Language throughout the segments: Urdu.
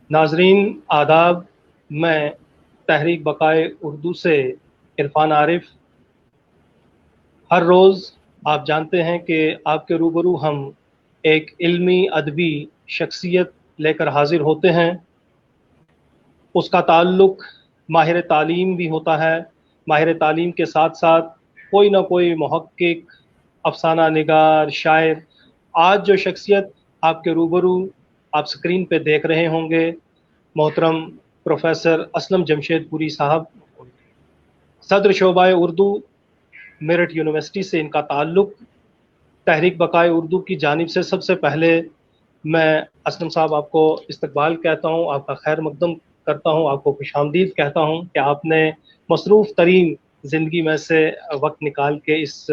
ناظرین آداب، میں تحریک بقائے اردو سے عرفان عارف۔ ہر روز آپ جانتے ہیں کہ آپ کے روبرو ہم ایک علمی ادبی شخصیت لے کر حاضر ہوتے ہیں۔ اس کا تعلق ماہر تعلیم بھی ہوتا ہے۔ ماہر تعلیم کے ساتھ ساتھ کوئی نہ کوئی محقق، افسانہ نگار، شاعر۔ آج جو شخصیت آپ کے روبرو آپ سکرین پہ دیکھ رہے ہوں گے، محترم پروفیسر اسلم جمشید پوری صاحب، صدر شعبہ اردو میرٹھ یونیورسٹی سے ان کا تعلق۔ تحریک بقائے اردو کی جانب سے سب سے پہلے میں اسلم صاحب آپ کو استقبال کہتا ہوں، آپ کا خیر مقدم کرتا ہوں، آپ کو خوش آمدید کہتا ہوں کہ آپ نے مصروف ترین زندگی میں سے وقت نکال کے اس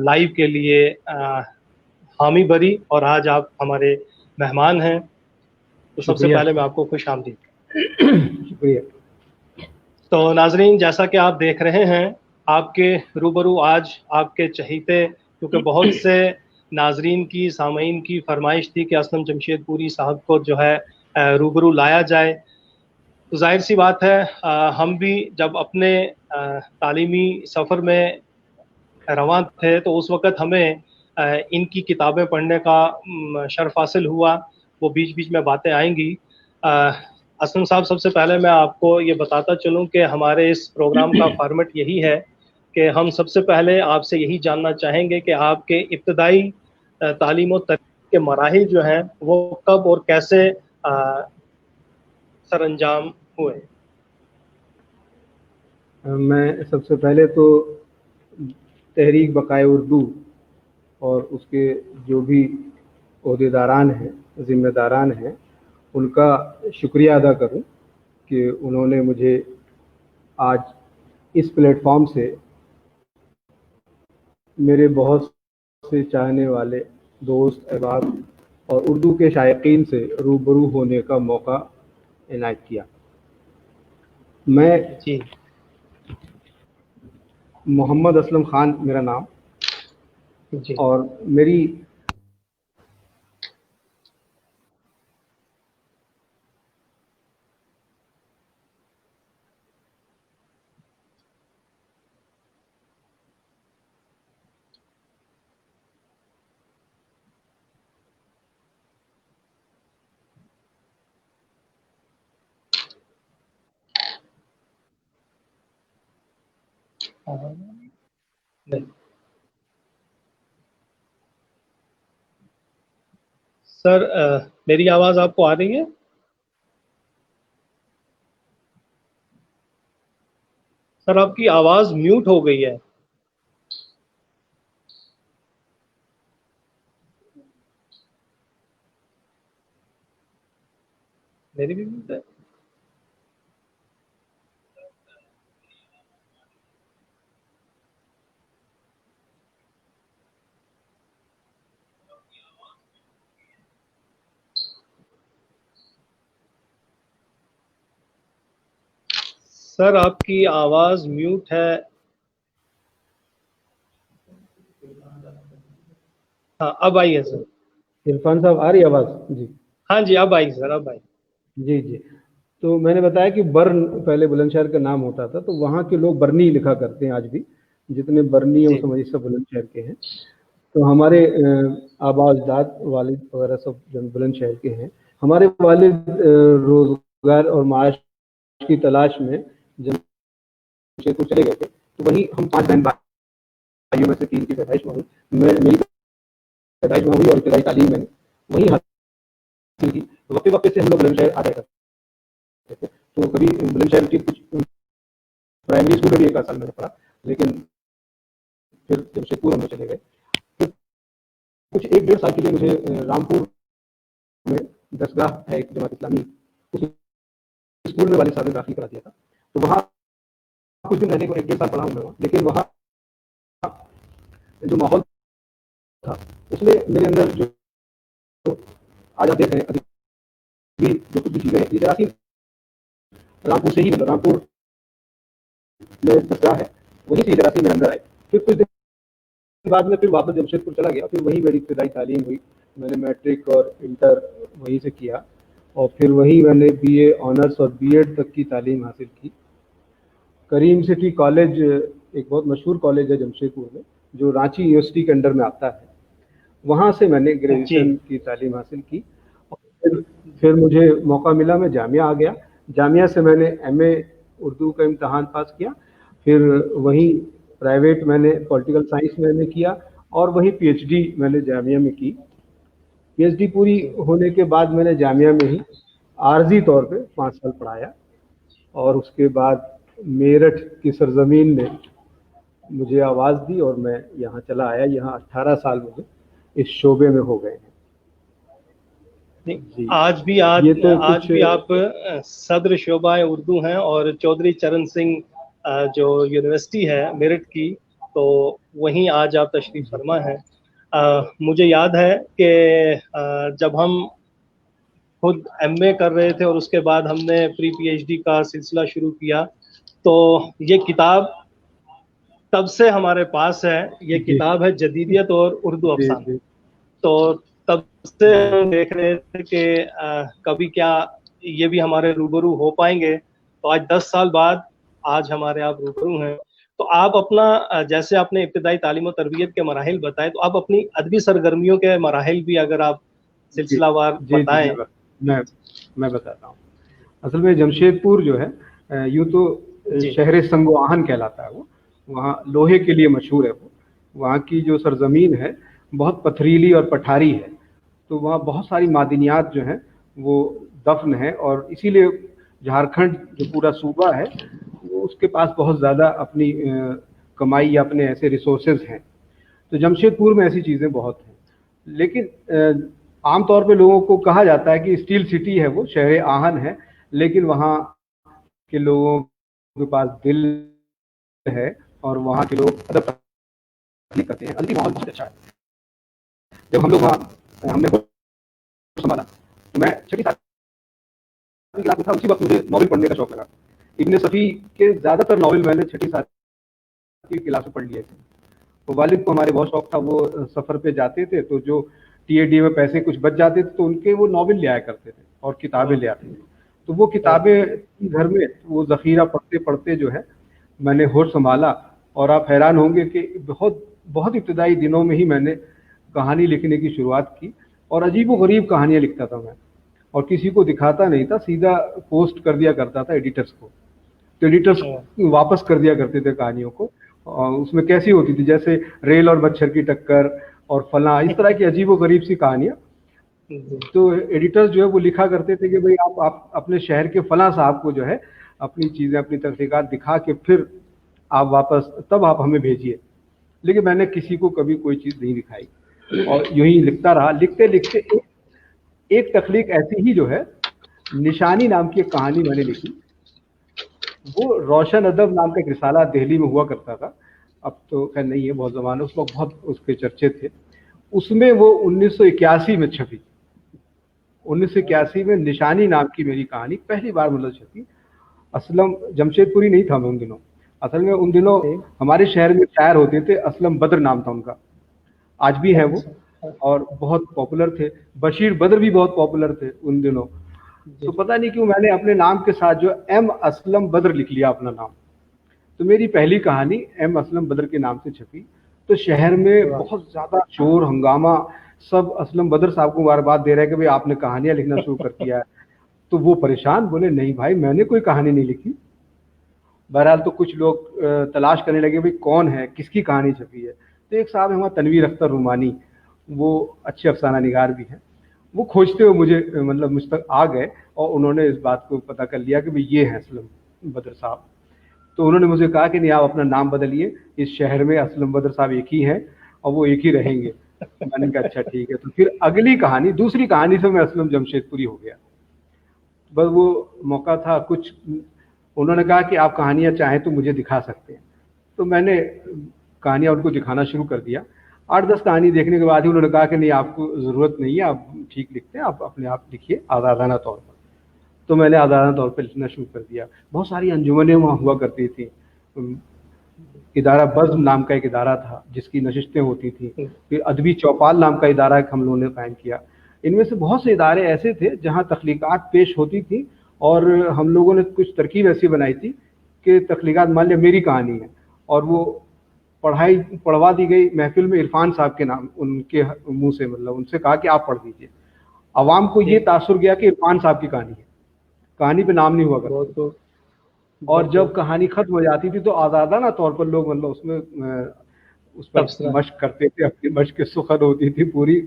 لائیو کے لیے حامی بری، اور آج آپ ہمارے مہمان ہیں، تو سب سے پہلے میں آپ کو خوش آمدید۔ شکریہ۔ تو ناظرین، جیسا کہ آپ دیکھ رہے ہیں، آپ کے روبرو آج آپ کے چہیتے، کیونکہ بہت سے ناظرین کی، سامعین کی فرمائش تھی کہ اسلم جمشید پوری صاحب کو جو ہے روبرو لایا جائے، تو ظاہر سی بات ہے ہم بھی جب اپنے تعلیمی سفر میں رواں تھے تو اس وقت ہمیں ان کی کتابیں پڑھنے کا شرف حاصل ہوا۔ وہ بیچ بیچ میں باتیں آئیں گی۔ اسلم صاحب، سب سے پہلے میں آپ کو یہ بتاتا چلوں کہ ہمارے اس پروگرام کا فارمیٹ یہی ہے کہ ہم سب سے پہلے آپ سے یہی جاننا چاہیں گے کہ آپ کے ابتدائی تعلیم و تربیت کے مراحل جو ہیں وہ کب اور کیسے سر انجام ہوئے؟ میں سب سے پہلے تو تحریک بقائے اردو اور اس کے جو بھی عہدیداران ہیں، ذمہ داران ہیں، ان کا شکریہ ادا کروں کہ انہوں نے مجھے آج اس پلیٹ فارم سے میرے بہت سے چاہنے والے دوست، احباب اور اردو کے شائقین سے روبرو ہونے کا موقع عنایت کیا۔ میں جی، محمد اسلم خان میرا نام، جی، اور میری سر میری آواز آپ کو آ رہی ہے؟ سر آپ کی آواز میوٹ ہو گئی ہے۔ میری بھی میوٹ ہے۔ سر آپ کی آواز میوٹ ہے۔ ہاں اب آئی ہے سر۔ عرفان صاحب آ رہی آواز؟ جی ہاں جی، اب آئی سر، اب آئی۔ جی جی تو میں نے بتایا کہ برن پہلے بلند شہر کا نام ہوتا تھا، تو وہاں کے لوگ برنی لکھا کرتے ہیں آج بھی، جتنے برنی ہیں وہ جی، سمجھ سب بلند شہر کے ہیں۔ تو ہمارے آبا اجداد، والد وغیرہ سب بلند شہر کے ہیں۔ ہمارے والد روزگار اور معاش کی تلاش میں جب جمشید چلے گئے تھے، تو وہیں ہم 5 بہن بھائیوں میں سے 3 کی پیدائش میں ہوئی۔ میری پیدائش میں ہوئی اور ابتدائی تعلیم میں وہیں حاصل کی۔ وقت وقت سے ہم لوگ بلند شہر آ جایا کرتے تھے، تو کبھی بلند شہر کی کچھ پرائمری اسکول میں بھی 1 سال میں نے پڑھا، لیکن پھر جمشید پور ہم لوگ چلے گئے۔ پھر کچھ 1-1.5 سال کے لیے مجھے رامپور میں دسگاہ ہے ایک جماعت اسلامی، اس اسکول میں والد صاحب نے داخل کرا دیا تھا، تو وہاں کچھ دن رہنے کو 1-1.5 سال پڑھا ہوں میں وہاں، لیکن وہاں جو ماحول تھا اس میں میرے اندر جو آج آپ دیکھ رہے ہیں ابھی جو کچھ بھی چیزیں ہیں، یہ جراثیم رامپور سے ہی، مطلب رامپور میں دسگاہ ہے وہیں سے جراثیم میرے اندر آئے۔ پھر کچھ دن بعد میں پھر واپس جمشید پور چلا گیا، پھر وہیں میری ابتدائی تعلیم ہوئی، میں نے میٹرک اور انٹر وہیں سے کیا، اور پھر وہیں میں نے بی اے آنرس اور بی ایڈ تک کی تعلیم حاصل کی۔ کریم سٹی کالج ایک بہت مشہور کالج ہے جمشید پور میں، جو رانچی یونیورسٹی کے انڈر میں آتا ہے، وہاں سے میں نے گریجویشن کی تعلیم حاصل کی۔ اور پھر مجھے موقع ملا، میں جامعہ آ گیا، جامعہ سے میں نے ایم اے اردو کا امتحان پاس کیا، پھر وہیں پرائیویٹ میں نے پولیٹیکل سائنس میں نے کیا، اور وہیں پی ایچ ڈی میں نے جامعہ میں کی۔ پی ایچ ڈی پوری ہونے کے بعد میں نے جامعہ میں ہی عارضی طور پہ 5 سال پڑھایا، اور اس کے بعد میرٹھ کی سرزمین نے مجھے آواز دی اور میں یہاں چلا آیا۔ یہاں 18 سال مجھے اس شعبے میں ہو گئے ہیں۔ جی، آج بھی آپ صدر شعبہ اردو ہیں، اور چودھری چرن سنگھ جو یونیورسٹی ہے میرٹھ کی، تو وہیں آج آپ تشریف فرما ہیں۔ مجھے یاد ہے کہ جب ہم خود ایم اے کر رہے تھے اور اس کے بعد ہم نے پری پی ایچ ڈی کا سلسلہ شروع کیا، تو یہ کتاب تب سے ہمارے پاس ہے۔ یہ کتاب ہے جدیدیت اور اردو افسانہ۔ تو تب سے ہم دیکھ رہے تھے کہ کبھی کیا یہ بھی ہمارے روبرو ہو پائیں گے، تو آج 10 سال بعد آج ہمارے آپ روبرو ہیں۔ تو آپ اپنا، جیسے آپ نے ابتدائی تعلیم و تربیت کے مراحل بتائے، تو آپ اپنی ادبی سرگرمیوں کے مراحل بھی اگر آپ سلسلہ وار بتائیں۔ میں بتاتا ہوں۔ اصل میں جمشید پور جو ہے یوں تو شہر سنگ و آہن کہلاتا ہے، وہ وہاں لوہے کے لیے مشہور ہے۔ وہاں کی جو سرزمین ہے بہت پتھریلی اور پٹھاری ہے، تو وہاں بہت ساری معدنیات جو ہیں وہ دفن ہیں، اور اسی لیے جھارکھنڈ جو پورا صوبہ ہے وہ اس کے پاس بہت زیادہ اپنی کمائی یا اپنے ایسے ریسورسز ہیں۔ تو جمشید پور میں ایسی چیزیں بہت ہیں، لیکن عام طور پہ لوگوں کو کہا جاتا ہے کہ اسٹیل سٹی ہے، وہ شہر آہن ہے، لیکن وہاں کے لوگوں کے پاس دل ہے، اور وہاں کے لوگ ادب کرتے ہیں۔ ادبی ماحول بہت اچھا ہے۔ جب ہم لوگ وہاں ہم نے سنبھالا تو میں چھٹی ساتویں کلاس میں تھا، اسی وقت مجھے ناول پڑھنے کا شوق لگا۔ ابن صفی کے زیادہ تر ناول میں نے چھٹی ساتویں کلاس میں پڑھ لیے تھے۔ تو والد کو ہمارے بہت شوق تھا، وہ سفر پہ جاتے تھے تو جو ٹی اے ڈی میں پیسے کچھ بچ جاتے تھے تو ان کے وہ ناول لے آیا کرتے تھے اور کتابیں لے آتے تھے۔ تو وہ کتابیں گھر میں وہ ذخیرہ پڑھتے پڑھتے جو ہے میں نے ہوش سنبھالا، اور آپ حیران ہوں گے کہ بہت ابتدائی دنوں میں ہی میں نے کہانی لکھنے کی شروعات کی، اور عجیب و غریب کہانیاں لکھتا تھا میں، اور کسی کو دکھاتا نہیں تھا، سیدھا پوسٹ کر دیا کرتا تھا ایڈیٹرز کو، تو ایڈیٹرز واپس کر دیا کرتے تھے کہانیوں کو۔ اور اس میں کیسی ہوتی تھی جیسے ریل اور مچھر کی ٹکر اور فلاں، اس طرح کی عجیب و غریب سی کہانیاں۔ تو ایڈیٹرز جو ہے وہ لکھا کرتے تھے کہ بھئی آپ اپنے شہر کے فلاں صاحب کو جو ہے اپنی چیزیں، اپنی تحقیقات دکھا کے پھر آپ واپس تب آپ ہمیں بھیجیے۔ لیکن میں نے کسی کو کبھی کوئی چیز نہیں دکھائی، اور یوں ہی لکھتا رہا۔ لکھتے لکھتے ایک تخلیق ایسی ہی جو ہے، نشانی نام کی ایک کہانی میں نے لکھی۔ وہ روشن ادب نام کا ایک رسالہ دہلی میں ہوا کرتا تھا، اب تو خیر نہیں ہے، بہت زمانہ، اس وقت بہت اس کے چرچے تھے۔ اس میں وہ 1981 میں چھپی، 1981 میں نشانی نام کی میری کہانی پہلی بار مطلب چھپی۔ اسلم جمشید پوری نہیں تھا میں ان دنوں، اصل میں ان دنوں ہمارے شہر میں شاعر ہوتے تھے، اسلم بدر نام تھا ان کا، آج بھی ہے وہ، اور بہت پاپولر تھے۔ بشیر بدر بھی بہت پاپولر تھے ان دنوں۔ تو پتہ نہیں کیوں میں نے اپنے نام کے ساتھ جو ایم اسلم بدر لکھ لیا اپنا نام، تو میری پہلی کہانی ایم اسلم بدر کے نام سے چھپی۔ تو شہر میں بہت زیادہ شور ہنگامہ، سب اسلم بدر صاحب کو بار بات دے رہے کہ بھئی آپ نے کہانیاں لکھنا شروع کر دیا ہے۔ تو وہ پریشان، بولے نہیں بھائی میں نے کوئی کہانی نہیں لکھی۔ بہرحال تو کچھ لوگ تلاش کرنے لگے بھئی کون ہے، کس کی کہانی چھپی ہے۔ تو ایک صاحب ہیں وہاں تنویر اختر رومانی، وہ اچھے افسانہ نگار بھی ہیں، وہ کھوجتے ہوئے مجھ تک آ گئے، اور انہوں نے اس بات کو پتہ کر لیا کہ بھئی یہ ہیں اسلم بدر صاحب۔ تو انہوں نے مجھے کہا کہ نہیں آپ اپنا نام بدلیے، اس شہر میں اسلم بدر صاحب ایک ہی ہیں اور وہ ایک ہی رہیں گے۔ میں نے کہا اچھا ٹھیک ہے۔ تو پھر اگلی کہانی، دوسری کہانی سے میں اسلم جمشید پوری ہو گیا۔ بس وہ موقع تھا، کچھ انہوں نے کہا کہ آپ کہانیاں چاہیں تو مجھے دکھا سکتے ہیں، تو میں نے کہانیاں ان کو دکھانا شروع کر دیا۔ 8-10 کہانی دیکھنے کے بعد ہی انہوں نے کہا کہ نہیں آپ کو ضرورت نہیں ہے، آپ ٹھیک لکھتے ہیں، آپ اپنے آپ لکھیے آزادانہ طور پر۔ تو میں نے آزادانہ طور پر لکھنا شروع کر دیا۔ بہت ساری انجمنیں وہاں ہوا کرتی تھیں، ادارہ بزم نام کا ایک ادارہ تھا جس کی نشستیں ہوتی تھیں. پھر ادبی چوپال نام کا ادارہ ایک ہم لوگوں نے قائم کیا. ان میں سے بہت سے ادارے ایسے تھے جہاں تخلیقات پیش ہوتی تھیں, اور ہم لوگوں نے کچھ ترکیب ایسی بنائی تھی کہ تخلیقات, مان لیا میری کہانی ہے اور وہ پڑھوا دی گئی محفل میں عرفان صاحب کے نام, ان کے منہ سے, مطلب ان سے کہا کہ آپ پڑھ دیجیے. عوام کو یہ تاثر گیا کہ عرفان صاحب کی کہانی ہے, کہانی پہ نام نہیں ہوا کرتا. اور جب کہانی ختم ہو جاتی تھی تو آزادانہ طور پر لوگ مطلب اس پر مشق کرتے تھے, اپنی مشق کی سخن ہوتی تھی پوری,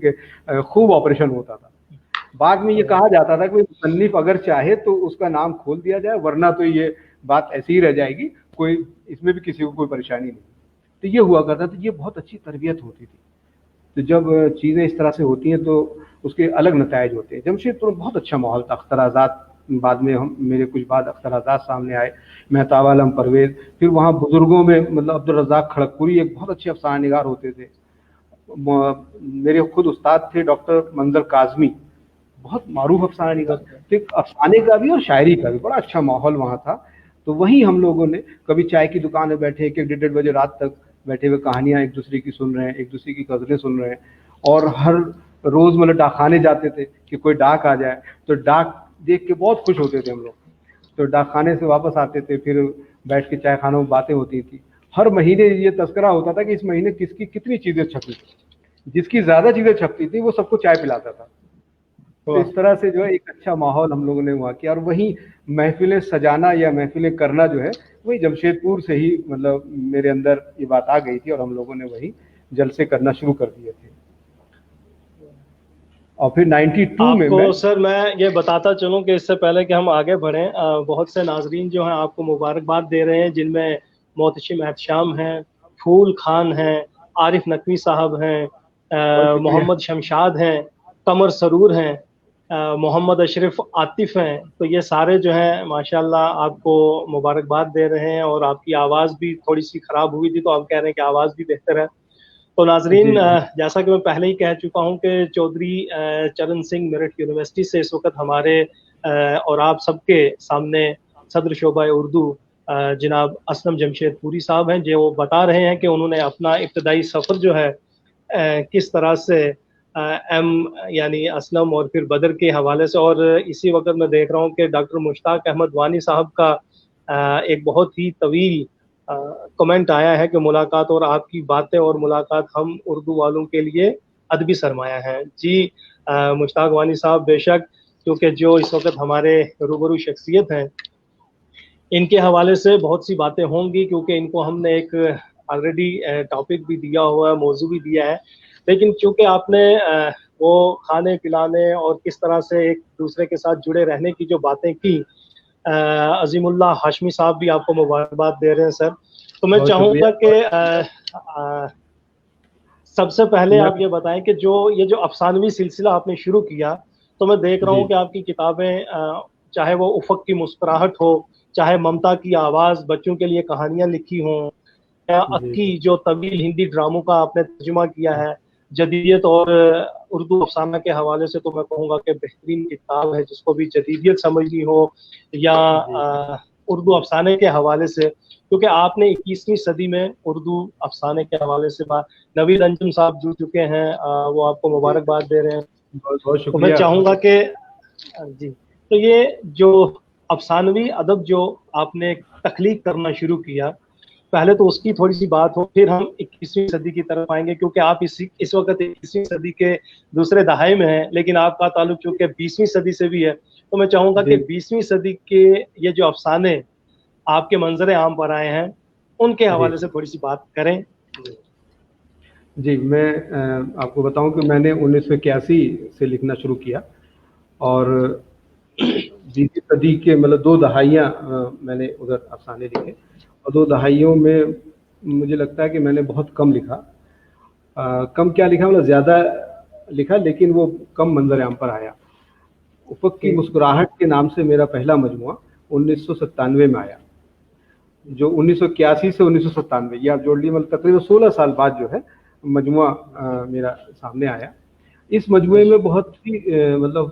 خوب آپریشن ہوتا تھا. بعد میں یہ کہا جاتا تھا کہ مصنف اگر چاہے تو اس کا نام کھول دیا جائے, ورنہ تو یہ بات ایسی ہی رہ جائے گی, کوئی اس میں بھی کسی کو کوئی پریشانی نہیں. تو یہ ہوا کرتا تھا, یہ بہت اچھی تربیت ہوتی تھی. تو جب چیزیں اس طرح سے ہوتی ہیں تو اس کے الگ نتائج ہوتے ہیں. جمشید پور بہت اچھا ماحول تھا. اختراضات بعد میں میرے کچھ بعد اختراضات سامنے آئے, مہتاب عالم پرویز. پھر وہاں بزرگوں میں مطلب عبدالرزاق کھڑگپوری ایک بہت اچھے افسانہ نگار ہوتے تھے. میرے خود استاد تھے ڈاکٹر منظر کاظمی, بہت معروف افسانہ نگار. افسانے کا بھی اور شاعری کا بھی بڑا اچھا ماحول وہاں تھا. تو وہیں ہم لوگوں نے کبھی چائے کی دکان میں بیٹھے 1-1.5 بجے رات تک بیٹھے ہوئے کہانیاں ایک دوسرے کی سن رہے ہیں, ایک دوسرے کی غزلیں سن رہے ہیں. اور ہر روز مطلب ڈاکخانے جاتے تھے کہ کوئی ڈاک آ جائے, تو ڈاک دیکھ کے بہت خوش ہوتے تھے ہم لوگ. تو ڈاک خانے سے واپس آتے تھے, پھر بیٹھ کے چائے خانوں میں باتیں ہوتی تھی. ہر مہینے یہ تذکرہ ہوتا تھا کہ اس مہینے کس کی کتنی چیزیں چھپی تھی. جس کی زیادہ چیزیں چھپتی تھی وہ سب کو چائے پلاتا تھا. تو اس طرح سے جو ہے ایک اچھا ماحول ہم لوگوں نے وہاں کیا. اور وہیں محفلیں سجانا یا محفلیں کرنا جو ہے وہی جمشید پور سے ہی مطلب میرے اندر یہ بات آ گئی تھی, اور ہم لوگوں نے وہی جلسے کرنا شروع کر دیے تھے. اور پھر 92 میں کو سر میں یہ بتاتا چلوں کہ اس سے پہلے کہ ہم آگے بڑھیں, بہت سے ناظرین جو ہیں آپ کو مبارکباد دے رہے ہیں, جن میں محتشم احتشام ہیں, پھول خان ہیں, عارف نقوی صاحب ہیں, محمد شمشاد ہیں, قمر سرور ہیں, محمد اشرف عاطف ہیں. تو یہ سارے جو ہیں ماشاءاللہ آپ کو مبارکباد دے رہے ہیں. اور آپ کی آواز بھی تھوڑی سی خراب ہوئی تھی تو آپ کہہ رہے ہیں کہ آواز بھی بہتر ہے. تو ناظرین, جیسا کہ میں پہلے ہی کہہ چکا ہوں کہ چودھری چرن سنگھ میرٹھ یونیورسٹی سے اس وقت ہمارے اور آپ سب کے سامنے صدر شعبہ اردو جناب اسلم جمشید پوری صاحب ہیں, جو وہ بتا رہے ہیں کہ انہوں نے اپنا ابتدائی سفر جو ہے کس طرح سے ایم یعنی اسلم اور پھر بدر کے حوالے سے. اور اسی وقت میں دیکھ رہا ہوں کہ ڈاکٹر مشتاق احمد وانی صاحب کا ایک بہت ہی طویل کمنٹ آیا ہے کہ ملاقات اور آپ کی باتیں اور ملاقات ہم اردو والوں کے لیے ادبی سرمایہ ہیں. جی مشتاق وانی صاحب, بے شک, کیونکہ جو اس وقت ہمارے روبرو شخصیت ہیں ان کے حوالے سے بہت سی باتیں ہوں گی, کیونکہ ان کو ہم نے ایک آلریڈی ٹاپک بھی دیا ہوا ہے, موضوع بھی دیا ہے. لیکن چونکہ آپ نے وہ کھانے پلانے اور کس طرح سے ایک دوسرے کے ساتھ جڑے رہنے کی جو باتیں کی, عظیم اللہ ہاشمی صاحب بھی آپ کو مبارکباد دے رہے ہیں سر. تو میں چاہوں گا کہ سب سے پہلے آپ یہ بتائیں کہ یہ جو افسانوی سلسلہ آپ نے شروع کیا, تو میں دیکھ رہا ہوں کہ آپ کی کتابیں چاہے وہ افق کی مسکراہٹ ہو, چاہے ممتا کی آواز, بچوں کے لیے کہانیاں لکھی ہوں, یا اکی جو طویل ہندی ڈراموں کا آپ نے ترجمہ کیا ہے, جدیدیت اور اردو افسانہ کے حوالے سے تو میں کہوں گا کہ بہترین کتاب ہے. جس کو بھی جدیدیت سمجھنی ہو یا اردو افسانے کے حوالے سے, کیونکہ آپ نے 21ویں صدی میں اردو افسانے کے حوالے سے نوید انجم صاحب جڑ چکے ہیں, وہ آپ کو مبارکباد دے رہے ہیں. بہت شکریہ. میں چاہوں گا کہ جی, تو یہ جو افسانوی ادب جو آپ نے تخلیق کرنا شروع کیا, پہلے تو اس کی تھوڑی سی بات ہو, پھر ہم 21ویں صدی کی طرف آئیں گے, کیونکہ آپ اس وقت 21ویں صدی کے دوسرے دہائی میں ہیں, لیکن آپ کا تعلق چونکہ 20ویں صدی سے بھی ہے. تو میں چاہوں گا کہ 20ویں صدی کے یہ جو افسانے آپ کے منظر عام پر آئے ہیں ان کے حوالے سے تھوڑی سی بات کریں. جی, میں آپ کو بتاؤں کہ میں نے 1981 سے لکھنا شروع کیا, اور 20ویں صدی کے مطلب 2 دہائیاں میں نے ادھر افسانے لکھے, اور 2 دہائیوں میں مجھے لگتا ہے کہ میں نے بہت کم لکھا. کم کیا لکھا, مطلب زیادہ لکھا لیکن وہ کم منظر عام پر آیا. افق کی مسکراہٹ کے نام سے میرا پہلا مجموعہ 1997 میں آیا, جو 1981 سے 1997 یہ آپ جوڑ لیے, مطلب تقریباً 16 سال بعد جو ہے مجموعہ میرا سامنے آیا. اس مجموعے میں بہت ہی مطلب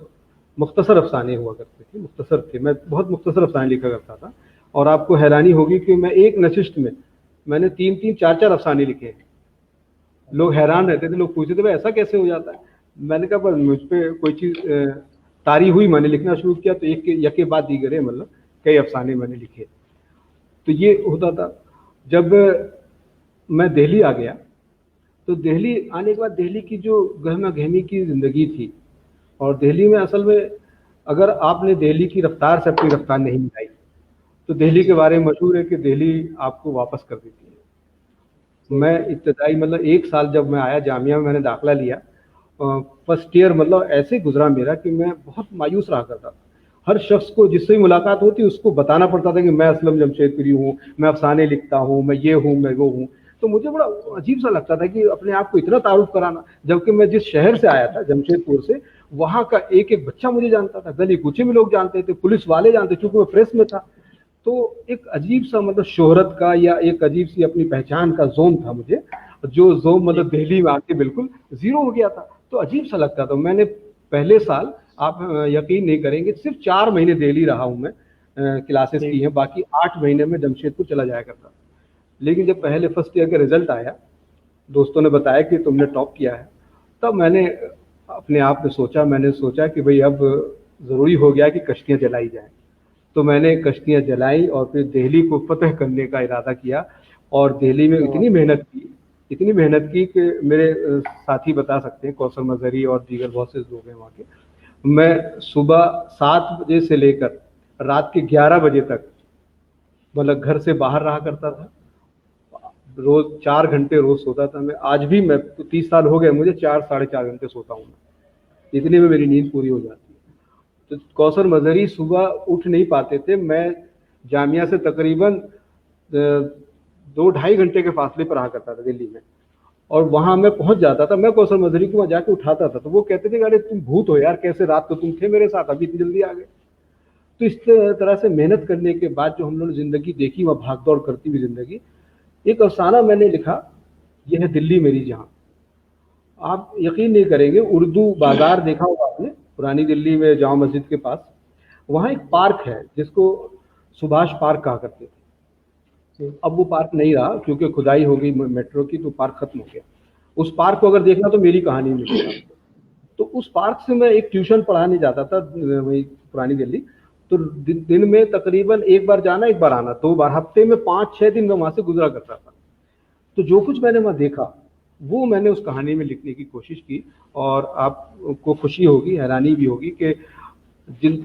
مختصر افسانے ہوا کرتے تھے, مختصر تھے. میں بہت مختصر افسانے لکھا کرتا تھا, اور آپ کو حیرانی ہوگی کہ میں ایک نشست میں میں نے 3-3, 4-4 افسانے لکھے ہیں. لوگ حیران رہتے تھے, لوگ پوچھتے تھے بھائی ایسا کیسے ہو جاتا ہے. میں نے کہا پر مجھ پہ کوئی چیز طاری ہوئی, میں نے لکھنا شروع کیا تو ایک کے بعد دیگر مطلب کئی افسانے میں نے لکھے. تو یہ ہوتا تھا. جب میں دہلی آ گیا تو دہلی آنے کے بعد دہلی کی جو گہما گہمی کی زندگی تھی, اور دہلی میں اصل میں اگر آپ نے دہلی کی رفتار سے اپنی رفتار نہیں ملائی تو دہلی کے بارے میں مشہور ہے کہ دہلی آپ کو واپس کر دیتی ہے. میں ابتدائی مطلب 1 سال جب میں آیا جامعہ میں نے داخلہ لیا, فرسٹ ایئر مطلب ایسے گزرا میرا کہ میں بہت مایوس رہا کرتا تھا. ہر شخص کو جس سے ملاقات ہوتی اس کو بتانا پڑتا تھا کہ میں اسلم جمشید پوری ہوں, میں افسانے لکھتا ہوں, میں یہ ہوں, میں وہ ہوں. تو مجھے بڑا عجیب سا لگتا تھا کہ اپنے آپ کو اتنا تعارف کرانا, جبکہ میں جس شہر سے آیا تھا جمشید پور سے, وہاں کا ایک ایک بچہ مجھے جانتا تھا, گلی کوچے میں لوگ جانتے تھے, پولیس والے جانتے, چونکہ میں پریس میں تھا. تو ایک عجیب سا مطلب شہرت کا یا ایک عجیب سی اپنی پہچان کا زون تھا مجھے, جو زون مطلب دہلی میں آ کے بالکل زیرو ہو گیا تھا. تو عجیب سا لگتا تھا. میں نے پہلے سال, آپ یقین نہیں کریں گے, صرف 4 مہینے دہلی رہا ہوں میں, کلاسز کی ہیں, باقی 8 مہینے میں جمشید پور چلا جایا کرتا. لیکن جب پہلے فرسٹ ایئر کا رزلٹ آیا, دوستوں نے بتایا کہ تم نے ٹاپ کیا ہے, تب میں نے اپنے آپ میں سوچا کہ بھئی اب ضروری ہو گیا کہ کشتیاں جلائی جائیں. تو میں نے کشتیاں جلائی اور پھر دہلی کو فتح کرنے کا ارادہ کیا. اور دہلی میں اتنی محنت کی کہ میرے ساتھی بتا سکتے ہیں, کوثر مظہری اور دیگر بہت سے لوگ ہیں وہاں کے. میں صبح 7 بجے سے لے کر رات کے 11 بجے تک مطلب گھر سے باہر رہا کرتا تھا. روز 4 گھنٹے روز سوتا تھا میں. آج بھی میں 30 سال ہو گئے مجھے, 4-4.5 گھنٹے سوتا ہوں میں, اتنے میں میری نیند پوری ہو جاتی ہے. تو کوثر مظہری صبح اٹھ نہیں پاتے تھے. میں جامعہ سے تقریباً 2-2.5 گھنٹے کے فاصلے پر رہا کرتا تھا دلی میں, اور وہاں میں پہنچ جاتا تھا. میں کوثر مظہری کو وہاں جا کے اٹھاتا تھا تو وہ کہتے تھے کہ ارے تم بھوت ہو یار, کیسے رات کو تم تھے میرے ساتھ, ابھی اتنی جلدی آ گئے. تو اس طرح سے محنت کرنے کے بعد جو ہم لوگوں نے زندگی دیکھی, وہ بھاگ دوڑ کرتی ہوئی زندگی. ایک افسانہ میں نے لکھا, یہ ہے دلی میری جہاں. آپ یقین نہیں کریں گے, اردو بازار دیکھا ہوگا آپ نے پرانی دلی میں جامع مسجد کے پاس, وہاں ایک پارک ہے جس کو سبھاش پارک کہا کرتے تھے. اب وہ پارک نہیں رہا کیونکہ کھدائی ہو گئی میٹرو کی, تو پارک ختم ہو گیا. اس پارک کو اگر دیکھنا تو میری کہانی میں لکھا. تو اس پارک سے میں ایک ٹیوشن پڑھانے جاتا تھا وہی پرانی دلی. تو دن میں تقریباً 1 بار جانا 1 بار آنا, 2 بار, ہفتے میں 5-6 دن میں وہاں سے گزرا کرتا تھا. تو جو کچھ میں نے وہاں دیکھا وہ میں نے اس کہانی میں لکھنے کی کوشش کی. اور آپ کو خوشی ہوگی, حیرانی بھی ہوگی کہ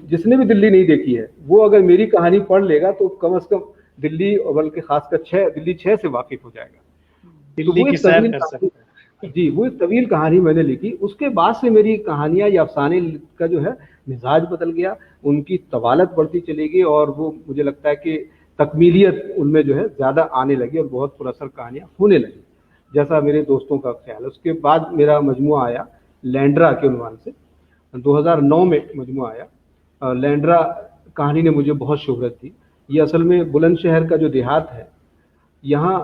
جس نے بھی دلی نہیں دیکھی ہے وہ اگر میری کہانی پڑھ لے گا تو کم از کم دلی, اور بلکہ خاص کر دلی 6 سے واقف ہو جائے گا. دلی کی سیر کر سکتے ہیں. جی, وہ ایک طویل کہانی میں نے لکھی. اس کے بعد سے میری کہانیاں یا افسانے کا جو ہے مزاج بدل گیا, ان کی طوالت بڑھتی چلی گئی, اور وہ مجھے لگتا ہے کہ تکمیلیت ان میں جو ہے زیادہ آنے لگی اور بہت پر اثر کہانیاں ہونے لگی, جیسا میرے دوستوں کا خیال ہے. اس کے بعد میرا مجموعہ آیا لینڈرا کے عنوان سے, 2009 میں مجموعہ آیا. لینڈرا کہانی نے مجھے بہت شہرت دی. یہ اصل میں بلند شہر کا جو دیہات ہے, یہاں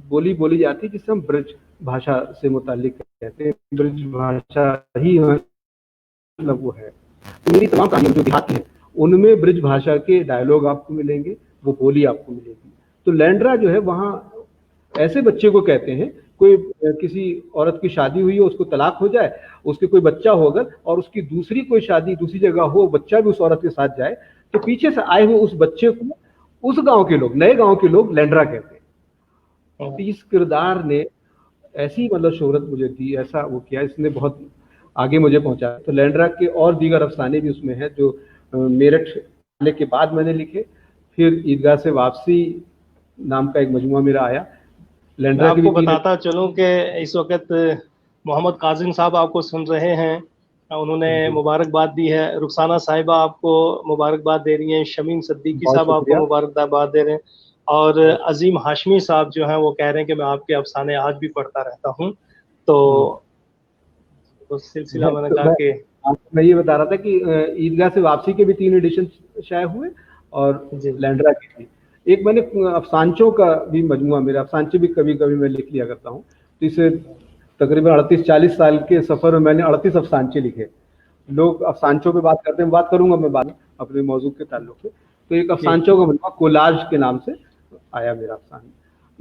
بولی جاتی ہے جسے ہم برج بھاشا سے متعلق کہتے ہیں. برج بھاشا ہی مطلب وہ ہے. میری تمام کہانیاں جو دیہات ہیں ان میں برج بھاشا کے ڈائلاگ آپ کو ملیں گے, وہ بولی آپ کو ملے گی. تو لینڈرا جو ہے وہاں ایسے بچے کو کہتے ہیں, کوئی کسی عورت کی شادی ہوئی ہے, اس کو طلاق ہو جائے, اس کے کوئی بچہ ہو اگر, اور اس کی دوسری کوئی شادی دوسری جگہ ہو, بچہ بھی اس عورت کے ساتھ جائے, تو پیچھے سے آئے ہوئے اس بچے کو اس گاؤں کے لوگ, نئے گاؤں کے لوگ لینڈرا کہتے ہیں. اس کردار نے ایسی مطلب شہرت مجھے دی, ایسا وہ کیا, اس نے بہت آگے مجھے پہنچا. تو لینڈرا کے اور دیگر افسانے بھی اس میں ہیں جو میرٹھ آنے کے بعد میں نے لکھے. پھر عیدگاہ سے واپسی نام کا ایک مجموعہ میرا آیا. میں آپ کو بتاتا چلوں کہ اس وقت محمد قاسم صاحب آپ کو سن رہے ہیں, انہوں نے مبارکباد دی ہے. رخسانہ صاحبہ آپ کو مبارکباد دے رہی ہیں, شمیم صدیقی صاحب آپ کو مبارکباد دے رہے ہیں, اور عظیم ہاشمی صاحب جو ہیں وہ کہہ رہے ہیں کہ میں آپ کے افسانے آج بھی پڑھتا رہتا ہوں. تو اس سلسلہ میں نے کہا کہ میں یہ بتا رہا تھا کہ عیدگاہ سے واپسی کے بھی 3 ایڈیشن شائع ہوئے, اور لینڈرا کی تھی. ایک میں نے افسانچوں کا بھی مجموعہ, میرا افسانچے بھی کبھی کبھی میں لکھ لیا کرتا ہوں. تو اسے تقریباً 38-40 سال کے سفر میں نے 38 افسانچے لکھے. لوگ افسانچوں پہ بات کرتے ہیں, بات کروں گا میں بعد میں اپنے موضوع کے تعلق سے. تو ایک افسانچوں کا مجموعہ کولاج کے نام سے آیا میرا افسانہ.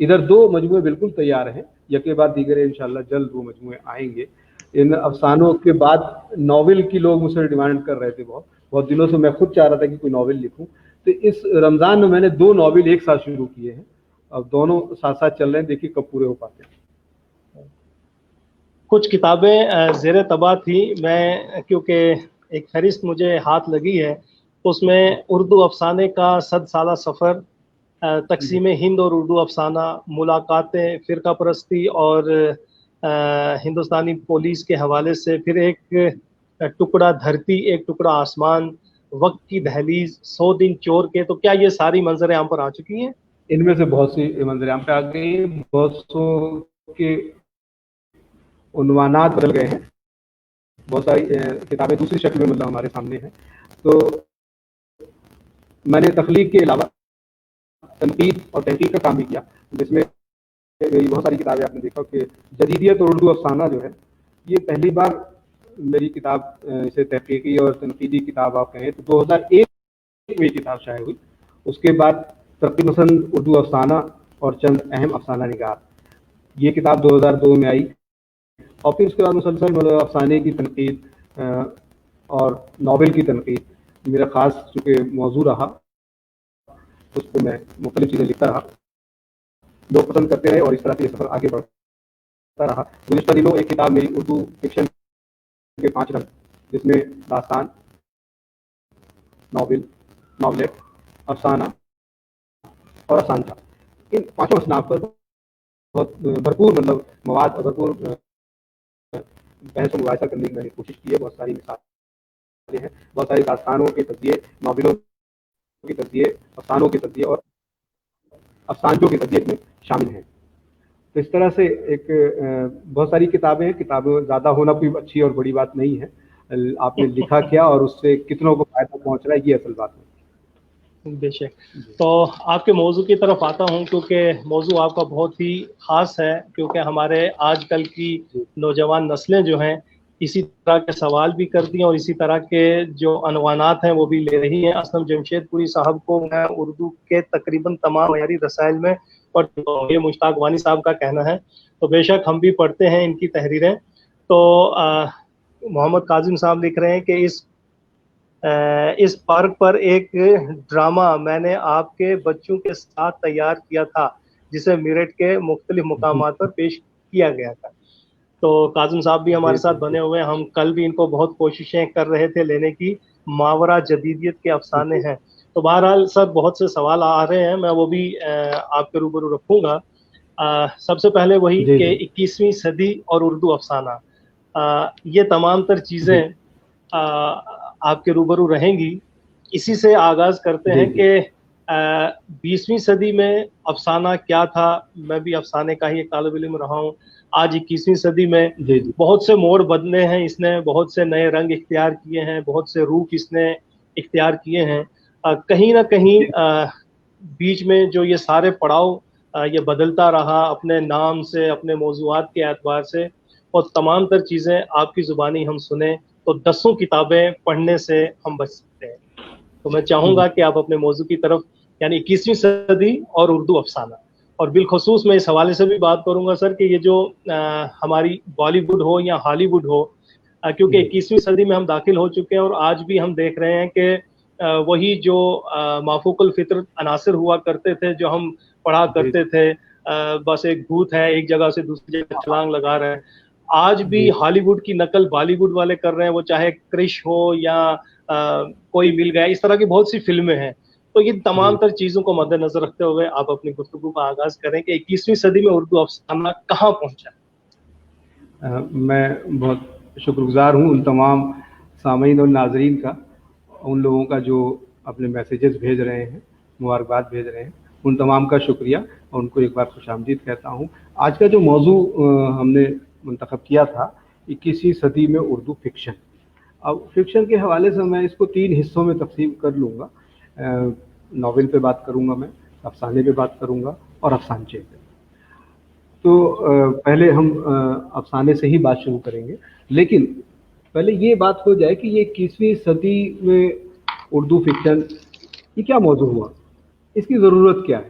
ادھر 2 مجموعے بالکل تیار ہیں، یکے بعد دیگر انشاءاللہ جلد وہ مجموعے آئیں گے۔ ان افسانوں کے بعد ناول کی لوگ مجھ سے ڈیمانڈ کر رہے تھے، بہت دنوں سے میں خود چاہ رہا تھا کہ کوئی ناول لکھوں، تو اس رمضان میں میں نے 2 ناول ایک ساتھ شروع کیے ہیں، اب دونوں ساتھ ساتھ چل رہے ہیں، دیکھیے کب پورے ہو پاتے ہیں۔ کچھ کتابیں زیر طبع تھی، میں کیونکہ ایک فہرست مجھے ہاتھ لگی ہے، اس میں اردو افسانے کا 100 سالہ سفر، تقسیم ہند اور اردو افسانہ، ملاقاتیں، فرقہ پرستی اور ہندوستانی پولیس کے حوالے سے، پھر ایک ٹکڑا دھرتی ایک ٹکڑا آسمان، وقت کی دہلیز، 100 دن چور کے، تو کیا یہ ساری منظر عام پر آ چکی ہیں؟ ان میں سے بہت سی منظر عام پہ آ گئی، بہت سو کے عنوانات بدل گئے ہیں، بہت ساری کتابیں دوسری شکل میں مطلب ہمارے سامنے ہیں۔ تو میں نے تخلیق کے علاوہ تنقید اور تحقیق کا کام بھی کیا، جس میں بہت ساری کتابیں آپ نے دیکھا کہ جدیدیت اور اردو افسانہ جو ہے، یہ پہلی بار میری کتاب اسے تحقیقی اور تنقیدی کتاب آپ کہیں تو 2001 میں یہ کتاب شائع ہوئی۔ اس کے بعد ترقی پسند اردو افسانہ اور چند اہم افسانہ نگار، یہ کتاب 2002 میں آئی، اور پھر اس کے بعد مسلسل مطلب افسانے کی تنقید اور ناول کی تنقید میرا خاص چونکہ موضوع رہا، اس پہ میں مختلف چیزیں لکھتا رہا، لوگ پسند کرتے رہے اور اس طرح سے یہ سفر آگے بڑھتا رہا۔ گزشتہ دنوں ایک کتاب میری اردو فکشن کے 5 رنگ، جس میں داستان، ناول، ناولٹ، افسانہ اور افسانچہ، ان 5 اصناف پر بہت بھرپور مطلب مواد اور بھرپور بحث و مباحثہ کرنے کی میں نے کوشش کی ہے۔ بہت ساری مثالیں ہیں، بہت ساری داستانوں کے تجزیے، ناولوں کے تجزیے، افسانوں کے تجزیے اور افسانچوں کے تجزیے میں شامل ہیں۔ تو اس طرح سے ایک بہت ساری کتابیں ہیں، کتابیں زیادہ ہونا کوئی اچھی اور بڑی بات نہیں ہے، آپ نے لکھا کیا اور اس سے کتنوں کو فائدہ پہنچ رہا ہے، یہ اصل بات ہے۔ بے شک۔ تو آپ کے موضوع کی طرف آتا ہوں، کیونکہ موضوع آپ کا بہت ہی خاص ہے، کیونکہ ہمارے آج کل کی نوجوان نسلیں جو ہیں اسی طرح کے سوال بھی کرتی ہیں اور اسی طرح کے جو عنوانات ہیں وہ بھی لے رہی ہیں۔ اسلم جمشید پوری صاحب کو میں اردو کے تقریباً تمام معیاری رسائل میں، اور یہ مشتاق وانی صاحب کا کہنا ہے، تو بے شک ہم بھی پڑھتے ہیں ان کی تحریریں۔ تو محمد کاظم صاحب لکھ رہے ہیں کہ اس پارک پر ایک ڈرامہ میں نے آپ کے بچوں کے ساتھ تیار کیا تھا، جسے میرٹھ کے مختلف مقامات پر پیش کیا گیا تھا۔ تو کاظم صاحب بھی ہمارے ساتھ بنے ہوئے ہیں، ہم کل بھی ان کو بہت کوششیں کر رہے تھے لینے کی، ماورا جدیدیت کے افسانے ہیں۔ تو بہرحال سر بہت سے سوال آ رہے ہیں، میں وہ بھی آپ کے روبرو رکھوں گا۔ سب سے پہلے وہی کہ 21ویں صدی اور اردو افسانہ، یہ تمام تر چیزیں آپ کے روبرو رہیں گی۔ اسی سے آغاز کرتے ہیں کہ 20ویں صدی میں افسانہ کیا تھا۔ میں بھی افسانے کا ہی ایک طالب علم رہا ہوں۔ آج 21ویں صدی میں بہت سے موڑ بدلے ہیں، اس نے بہت سے نئے رنگ اختیار کیے ہیں، بہت سے روپ اس نے اختیار کیے ہیں۔ کہیں نہ کہیں بیچ میں جو یہ سارے پڑاؤ یہ بدلتا رہا اپنے نام سے، اپنے موضوعات کے اعتبار سے، اور تمام تر چیزیں آپ کی زبانی ہم سنیں تو 10 کتابیں پڑھنے سے ہم بچ سکتے ہیں۔ تو میں چاہوں گا کہ آپ اپنے موضوع کی طرف، یعنی 21ویں صدی اور اردو افسانہ، اور بالخصوص میں اس حوالے سے بھی بات کروں گا سر کہ یہ جو ہماری بالی ووڈ ہو یا ہالی ووڈ ہو، کیونکہ 21ویں صدی میں ہم داخل ہو چکے ہیں اور آج بھی ہم دیکھ رہے ہیں کہ وہی جو مافوق الفطرت عناصر ہوا کرتے تھے، جو ہم پڑھا کرتے تھے، بس ایک بھوت ہے ایک جگہ سے دوسری جگہ چھلانگ لگا رہے ہیں، آج بھی ہالی ووڈ کی نقل بالی ووڈ والے کر رہے ہیں، وہ چاہے کرش ہو یا کوئی مل گیا، اس طرح کی بہت سی فلمیں ہیں۔ تو یہ تمام تر چیزوں کو مد نظر رکھتے ہوئے آپ اپنی گفتگو کا آغاز کریں کہ 21ویں صدی میں اردو افسانہ کہاں پہنچا۔ میں بہت شکر گزار ہوں ان تمام سامعین اور ناظرین کا، ان لوگوں کا جو اپنے میسیجز بھیج رہے ہیں، مبارکباد بھیج رہے ہیں، ان تمام کا شکریہ، اور ان کو ایک بار خوش آمدید کہتا ہوں۔ آج کا جو موضوع ہم نے منتخب کیا تھا 21ویں صدی میں اردو فکشن، اب فکشن کے حوالے سے میں اس کو 3 حصوں میں تقسیم کر لوں گا۔ ناول پہ بات کروں گا میں، افسانے پہ بات کروں گا اور افسانچے پہ۔ تو پہلے ہم افسانے سے ہی بات شروع کریں گے، لیکن پہلے یہ بات ہو جائے کہ یہ 21ویں صدی میں اردو فکشن یہ کیا موضوع ہوا، اس کی ضرورت کیا ہے۔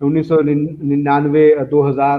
1999 2000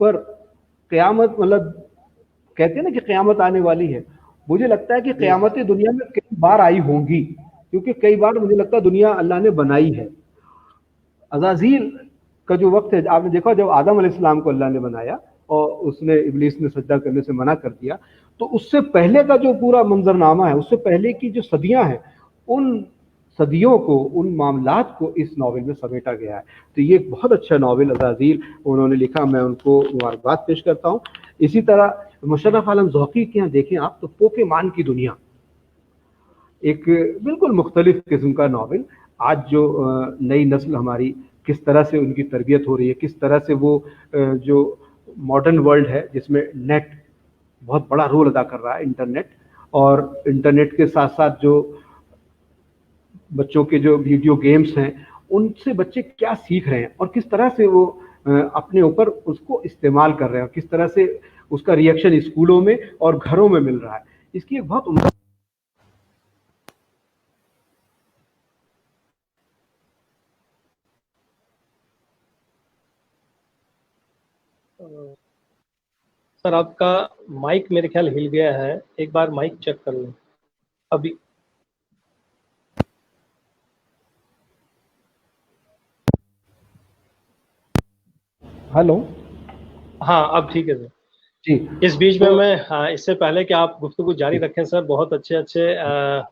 پر قیامت مطلب کہتے ہیں نا کہ قیامت آنے والی ہے. مجھے لگتا ہے کہ قیامتیں دنیا میں کئی بار آئی ہوں گی, کیونکہ کئی بار مجھے لگتا ہے دنیا اللہ نے بنائی ہے. عزازیل کا جو وقت ہے, آپ نے دیکھا جب آدم علیہ السلام کو اللہ نے بنایا اور اس نے ابلیس نے سجدہ کرنے سے منع کر دیا, تو اس سے پہلے کا جو پورا منظرنامہ ہے, اس سے پہلے کی جو صدیاں ہیں, ان صدیوں کو, ان معاملات کو اس ناول میں سمیٹا گیا ہے. تو یہ ایک بہت اچھا ناول عزازیل انہوں نے لکھا, میں ان کو مبارکباد پیش کرتا ہوں. اسی طرح مشرف عالم ذوقی کے یہاں دیکھیں آپ تو پوکیمان کی دنیا, ایک بالکل مختلف قسم کا ناول. آج جو نئی نسل ہماری کس طرح سے ان کی تربیت ہو رہی ہے, کس طرح سے وہ جو ماڈرن ورلڈ ہے جس میں نیٹ بہت بڑا رول ادا کر رہا ہے, انٹرنیٹ, اور انٹرنیٹ کے ساتھ ساتھ جو بچوں کے جو ویڈیو گیمز ہیں, ان سے بچے کیا سیکھ رہے ہیں اور کس طرح سے وہ اپنے اوپر اس کو استعمال کر رہے ہیں, اور کس طرح سے اس کا ریئیکشن اسکولوں میں اور گھروں میں مل رہا ہے. اس کی ایک بہت عمدہ سر آپ کا مائک میرے خیال ہل گیا ہے, ایک بار مائک چیک کر لیں ابھی. ہلو, ہاں اب ٹھیک ہے سر. جی اس بیچ میں اس سے پہلے کہ آپ گفتگو جاری رکھیں سر, بہت اچھے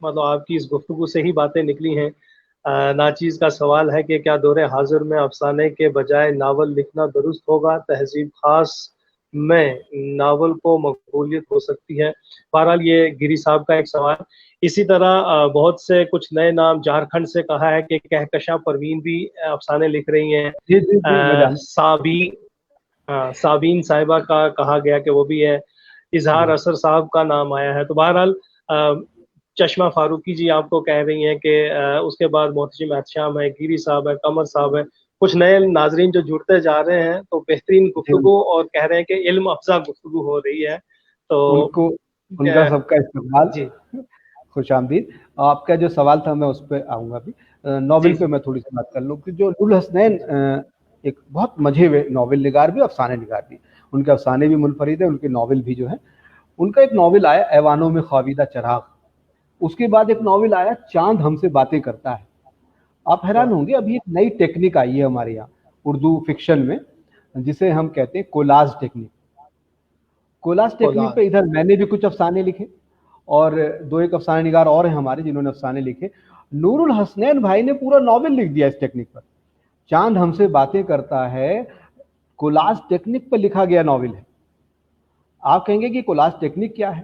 مطلب آپ کی اس گفتگو سے ہی باتیں نکلی ہیں. ناچیز کا سوال ہے کہ کیا دور حاضر میں افسانے کے بجائے ناول لکھنا درست ہوگا؟ تہذیب خاص میں ناول کو مقبولیت ہو سکتی ہے. بہرحال یہ گیری صاحب کا ایک سوال. اسی طرح بہت سے کچھ نئے نام جھارکھنڈ سے کہا ہے کہ کہکشاں پروین بھی افسانے لکھ رہی ہیں. جی جی جی میں جانتا صابین صاحبہ کا کہا گیا کہ وہ بھی ہے. اظہار اثر صاحب کا نام آیا ہے. تو بہرحال چشمہ فاروقی جی آپ کو کہہ رہی ہیں کہ اس کے بعد محتشم احتشام ہے, گیری صاحب ہے, قمر صاحب ہے, کچھ نئے ناظرین جو جڑتے جا رہے ہیں. تو بہترین گفتگو, اور کہہ رہے ہیں کہ علم افزا گفتگو ہو رہی ہے. تو ان کا سب کا استقبال, جی خوش آمدید. آپ کا جو سوال تھا میں اس پہ آؤں گا ابھی. ناول پہ میں تھوڑی سی بات کر لوں کہ جو نور الحسنین ایک بہت مجھے ہوئے ناول نگار بھی, افسانے نگار بھی. ان کے افسانے بھی منفرد ہیں, ان کے ناول بھی جو ہیں. ان کا ایک ناول آیا ایوانوں میں خاویدہ چراغ, اس کے بعد ایک ناول آیا چاند ہم سے باتیں کرتا ہے. آپ حیران ہوں گے, ابھی ایک نئی ٹیکنیک آئی ہے ہمارے یہاں اردو فکشن میں, جسے ہم کہتے ہیں کولاز ٹیکنیک. کولاز ٹیکنیک پہ ادھر میں نے بھی کچھ افسانے لکھے, اور دو ایک افسانے نگار اور ہیں ہمارے جنہوں نے افسانے لکھے. نور الحسنین بھائی نے پورا ناول لکھ دیا اس ٹیکنیک پر. چاند ہم سے باتیں کرتا ہے کولاز ٹیکنیک پر لکھا گیا ناول ہے. آپ کہیں گے کہ کولاز ٹیکنیک کیا ہے؟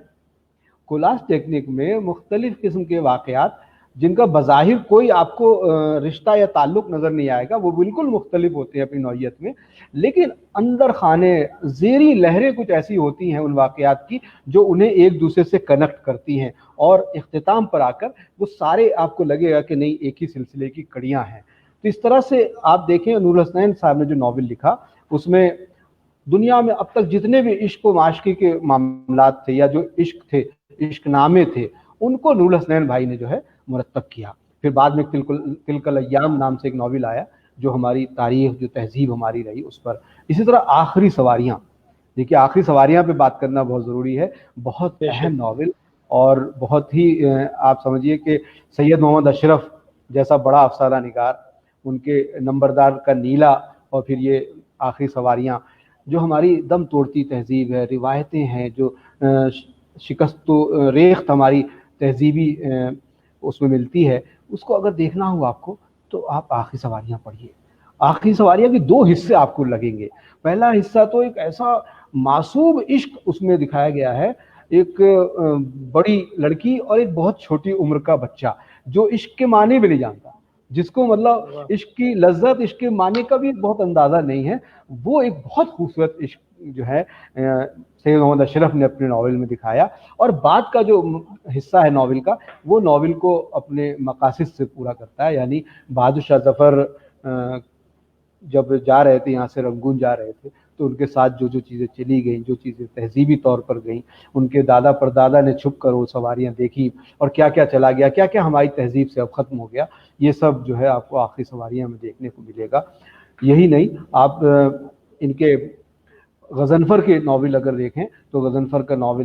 کولاز ٹیکنیک میں مختلف قسم کے واقعات جن کا بظاہر کوئی آپ کو رشتہ یا تعلق نظر نہیں آئے گا, وہ بالکل مختلف ہوتے ہیں اپنی نوعیت میں, لیکن اندر خانے زیری لہریں کچھ ایسی ہوتی ہیں ان واقعات کی جو انہیں ایک دوسرے سے کنیکٹ کرتی ہیں, اور اختتام پر آ کر وہ سارے آپ کو لگے گا کہ نہیں ایک ہی سلسلے کی کڑیاں ہیں. تو اس طرح سے آپ دیکھیں نور الحسنین صاحب نے جو ناول لکھا, اس میں دنیا میں اب تک جتنے بھی عشق و معاشقی کے معاملات تھے یا جو عشق تھے, عشق نامے تھے, ان کو نور الحسنین بھائی نے جو ہے مرتب کیا. پھر بعد میں تلک الایام نام سے ایک ناول آیا جو ہماری تاریخ, جو تہذیب ہماری رہی اس پر. اسی طرح آخری سواریاں, دیکھیے آخری سواریاں پہ بات کرنا بہت ضروری ہے, بہت اہم ناول, اور بہت ہی آپ سمجھیے کہ سید محمد اشرف جیسا بڑا افسانہ نگار, ان کے نمبردار کا نیلا, اور پھر یہ آخری سواریاں, جو ہماری دم توڑتی تہذیب ہے, روایتیں ہیں, جو شکست و ریخت ہماری تہذیبی اس میں ملتی ہے, اس کو اگر دیکھنا ہو آپ کو تو آپ آخری سواریاں پڑھیے. آخری سواریاں کے دو حصے آپ کو لگیں گے. پہلا حصہ تو ایک ایسا معصوم عشق اس میں دکھایا گیا ہے, ایک بڑی لڑکی اور ایک بہت چھوٹی عمر کا بچہ جو عشق کے معنی بھی نہیں جانتا, جس کو مطلب عشق کی لذت, عشق کے معنی کا بھی بہت اندازہ نہیں ہے. وہ ایک بہت خوبصورت عشق جو ہے سید محمد اشرف نے اپنے ناول میں دکھایا. اور بعد کا جو حصہ ہے ناول کا, وہ ناول کو اپنے مقاصد سے پورا کرتا ہے. یعنی بہادر شاہ ظفر جب جا رہے تھے یہاں سے رنگون جا رہے تھے, تو ان کے ساتھ جو جو چیزیں چلی گئیں, جو چیزیں تہذیبی طور پر گئیں, ان کے دادا پردادا نے چھپ کر وہ سواریاں دیکھی, اور کیا کیا چلا گیا, کیا کیا ہماری تہذیب سے اب ختم ہو گیا, یہ سب جو ہے آپ کو آخری سواریاں میں دیکھنے کو ملے گا. یہی نہیں, آپ ان کے غضنفر کے ناول اگر دیکھیں تو غضنفر کا ناول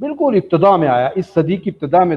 بالکل ابتدا میں آیا، اس صدی کی ابتدا میں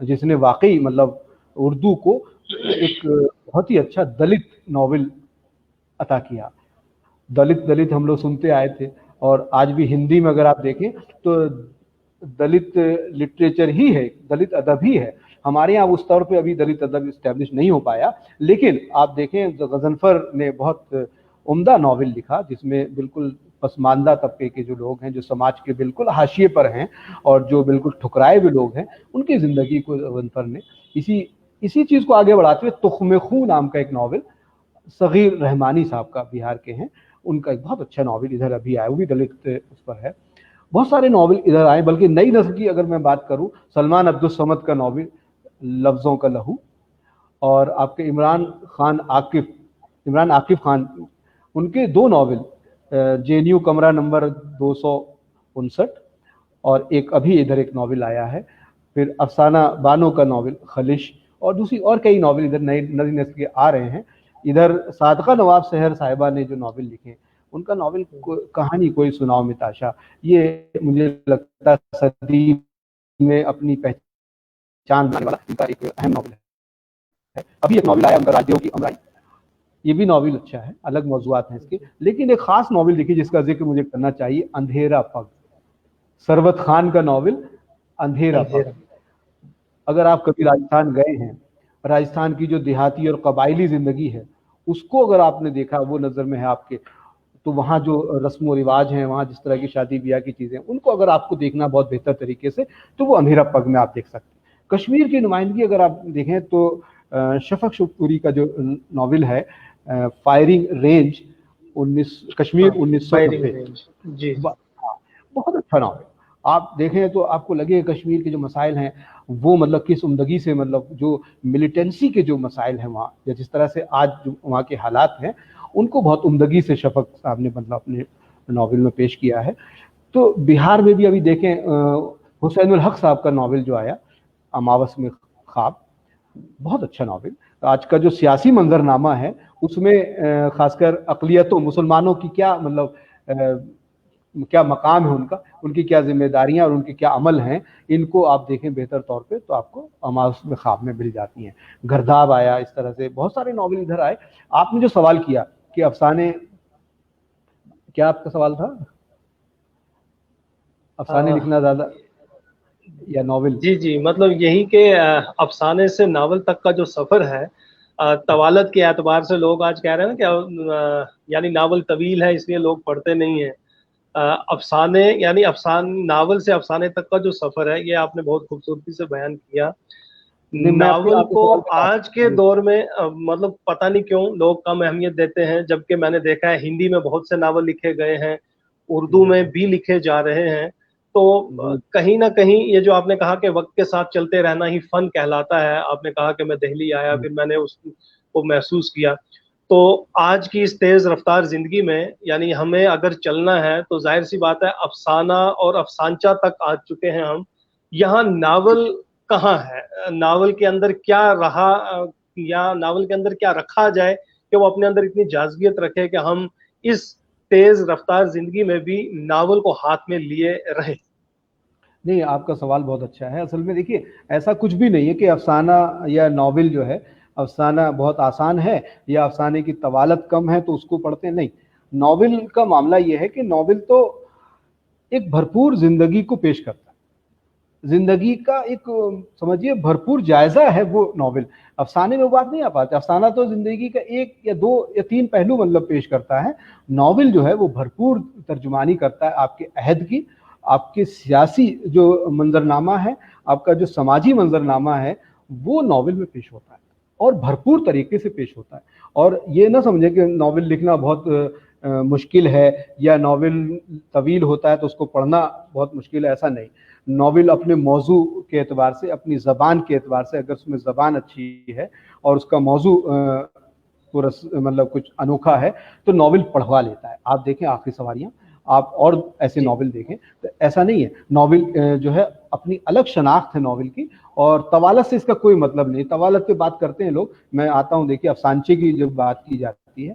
جس نے واقعی مطلب اردو کو ایک بہت ہی اچھا دلت ناول عطا کیا۔ دلت ہم لوگ سنتے آئے تھے، اور آج بھی ہندی میں اگر آپ دیکھیں تو دلت لٹریچر ہی ہے، دلت ادب ہی ہے۔ ہمارے یہاں اس طور پہ ابھی دلت ادب اسٹیبلش نہیں ہو پایا، لیکن آپ دیکھیں غضنفر نے بہت عمدہ ناول لکھا جس میں بالکل پسماندہ طبقے کے جو لوگ ہیں، جو سماج کے بالکل حاشیے پر ہیں اور جو بالکل ٹھکرائے ہوئے لوگ ہیں، ان کی زندگی کو غضنفر نے اسی چیز کو آگے بڑھاتے ہوئے تخم خوں نام کا ایک ناول، صغیر رحمانی صاحب کا، بہار کے ہیں، ان کا ایک بہت اچھا ناول ادھر ابھی آیا، وہ بھی دلت اس پر ہے۔ بہت سارے ناول ادھر آئے، بلکہ نئی نسل کی اگر میں بات کروں، سلمان عبدالصمد کا ناول لفظوں کا لہو، اور آپ کے عمران عاقب خان، ان کے دو ناول JNU کمرہ نمبر 259، اور ایک ابھی ادھر ایک ناول آیا ہے، پھر افسانہ بانو کا ناول خلش، اور دوسری اور کئی ناول ادھر نئی نسل کے آ رہے ہیں۔ ادھر صادقہ نواب سحر صاحبہ نے جو ناول لکھے، ان کا ناول کہانی کوئی سناؤ متاشا، یہ مجھے لگتا ہے صدی میں اپنی پہچان بنانے والا ان کا ایک اہم ناول ہے۔ ابھی ایک ناول آیا ان کا راجیوں کی امرائی، یہ بھی ناول اچھا ہے، الگ موضوعات ہیں اس کے، لیکن ایک خاص ناول لکھی جس کا ذکر مجھے کرنا چاہیے، اندھیرا پگ، ثروت خان کا ناول اندھیرا پگ۔ اگر آپ کبھی راجستھان گئے ہیں، راجستھان کی جو دیہاتی اور قبائلی زندگی ہے اس کو اگر آپ نے دیکھا، وہ نظر میں ہے آپ کے، تو وہاں جو رسم و رواج ہیں، وہاں جس طرح کی شادی بیاہ کی چیزیں، ان کو اگر آپ کو دیکھنا بہت بہتر طریقے سے، تو وہ اندھیرا پگ میں آپ دیکھ سکتے ہیں۔ کشمیر کی نمائندگی اگر آپ دیکھیں تو شفق شپوری کا جو ناول ہے فائرنگ رینج، کشمیر 1990، جی بہت اچھا ناول۔ آپ دیکھیں تو آپ کو لگے کشمیر کے جو مسائل ہیں وہ مطلب کس عمدگی سے، مطلب جو ملیٹنسی کے جو مسائل ہیں وہاں، یا جس طرح سے آج جو وہاں کے حالات ہیں، ان کو بہت عمدگی سے شفق صاحب نے مطلب اپنے ناول میں پیش کیا ہے۔ تو بہار میں بھی ابھی دیکھیں حسین الحق صاحب کا ناول جو آیا اماوس میں خواب، بہت اچھا ناول۔ آج کا جو سیاسی منظرنامہ ہے اس میں خاص کر اقلیتوں، مسلمانوں کی کیا مطلب کیا مقام ہے ان کی کیا ذمہ داریاں اور ان کے کیا عمل ہیں، ان کو آپ دیکھیں بہتر طور پہ تو آپ کو اماوس میں خواب میں مل جاتی ہیں۔ گرداب آیا، اس طرح سے بہت سارے ناول ادھر آئے۔ آپ نے جو سوال کیا کہ افسانے، کیا آپ کا سوال تھا؟ افسانے لکھنا زیادہ یا ناول؟ جی مطلب یہی کہ افسانے سے ناول تک کا جو سفر ہے، طوالت کے اعتبار سے لوگ آج کہہ رہے ہیں نا کہ یعنی ناول طویل ہے اس لیے لوگ پڑھتے نہیں ہیں۔ افسانے یعنی ناول سے افسانے تک کا جو سفر ہے، یہ آپ نے بہت خوبصورتی سے بیان کیا۔ ناول کو آج کے دور میں مطلب پتہ نہیں کیوں لوگ کم اہمیت دیتے ہیں، جبکہ میں نے دیکھا ہے ہندی میں بہت سے ناول لکھے گئے ہیں، اردو میں بھی لکھے جا رہے ہیں۔ تو کہیں نہ کہیں یہ جو آپ نے کہا کہ وقت کے ساتھ چلتے رہنا ہی فن کہلاتا ہے، آپ نے کہا کہ میں دہلی آیا پھر میں نے اس کو محسوس کیا، تو آج کی اس تیز رفتار زندگی میں یعنی ہمیں اگر چلنا ہے تو ظاہر سی بات ہے افسانہ اور افسانچہ تک آ چکے ہیں ہم۔ یہاں ناول کہاں ہے؟ ناول کے اندر کیا رہا یا ناول کے اندر کیا رکھا جائے کہ وہ اپنے اندر اتنی جاذبیت رکھے کہ ہم اس تیز رفتار زندگی میں بھی ناول کو ہاتھ میں لیے رہے؟ نہیں، آپ کا سوال بہت اچھا ہے۔ اصل میں دیکھیے ایسا کچھ بھی نہیں ہے کہ افسانہ یا ناول جو ہے، افسانہ بہت آسان ہے یا افسانے کی طوالت کم ہے تو اس کو پڑھتے ہیں، نہیں۔ ناول کا معاملہ یہ ہے کہ ناول تو ایک بھرپور زندگی کو پیش کرتا ہے، زندگی کا ایک سمجھیے بھرپور جائزہ ہے وہ ناول۔ افسانے میں وہ بات نہیں آ پاتی، افسانہ تو زندگی کا ایک یا دو یا تین پہلو مطلب پیش کرتا ہے، ناول جو ہے وہ بھرپور ترجمانی کرتا ہے آپ کے عہد کی، آپ کے سیاسی جو منظرنامہ ہے، آپ کا جو سماجی منظرنامہ ہے، وہ ناول میں پیش ہوتا ہے اور بھرپور طریقے سے پیش ہوتا ہے۔ اور یہ نہ سمجھے کہ ناول لکھنا بہت مشکل ہے یا ناول طویل ہوتا ہے تو اس کو پڑھنا بہت مشکل ہے، ایسا نہیں۔ ناول اپنے موضوع کے اعتبار سے، اپنی زبان کے اعتبار سے، اگر اس میں زبان اچھی ہے اور اس کا موضوع مطلب کچھ انوکھا ہے تو ناول پڑھوا لیتا ہے۔ آپ دیکھیں آخری سواریاں، آپ اور ایسے ناول دیکھیں تو ایسا نہیں ہے۔ ناول جو ہے اپنی الگ شناخت ہے ناول کی، اور طوالت سے اس کا کوئی مطلب نہیں۔ طوالت پہ بات کرتے ہیں لوگ، میں آتا ہوں، دیکھیے افسانچے کی جب بات کی جاتی ہے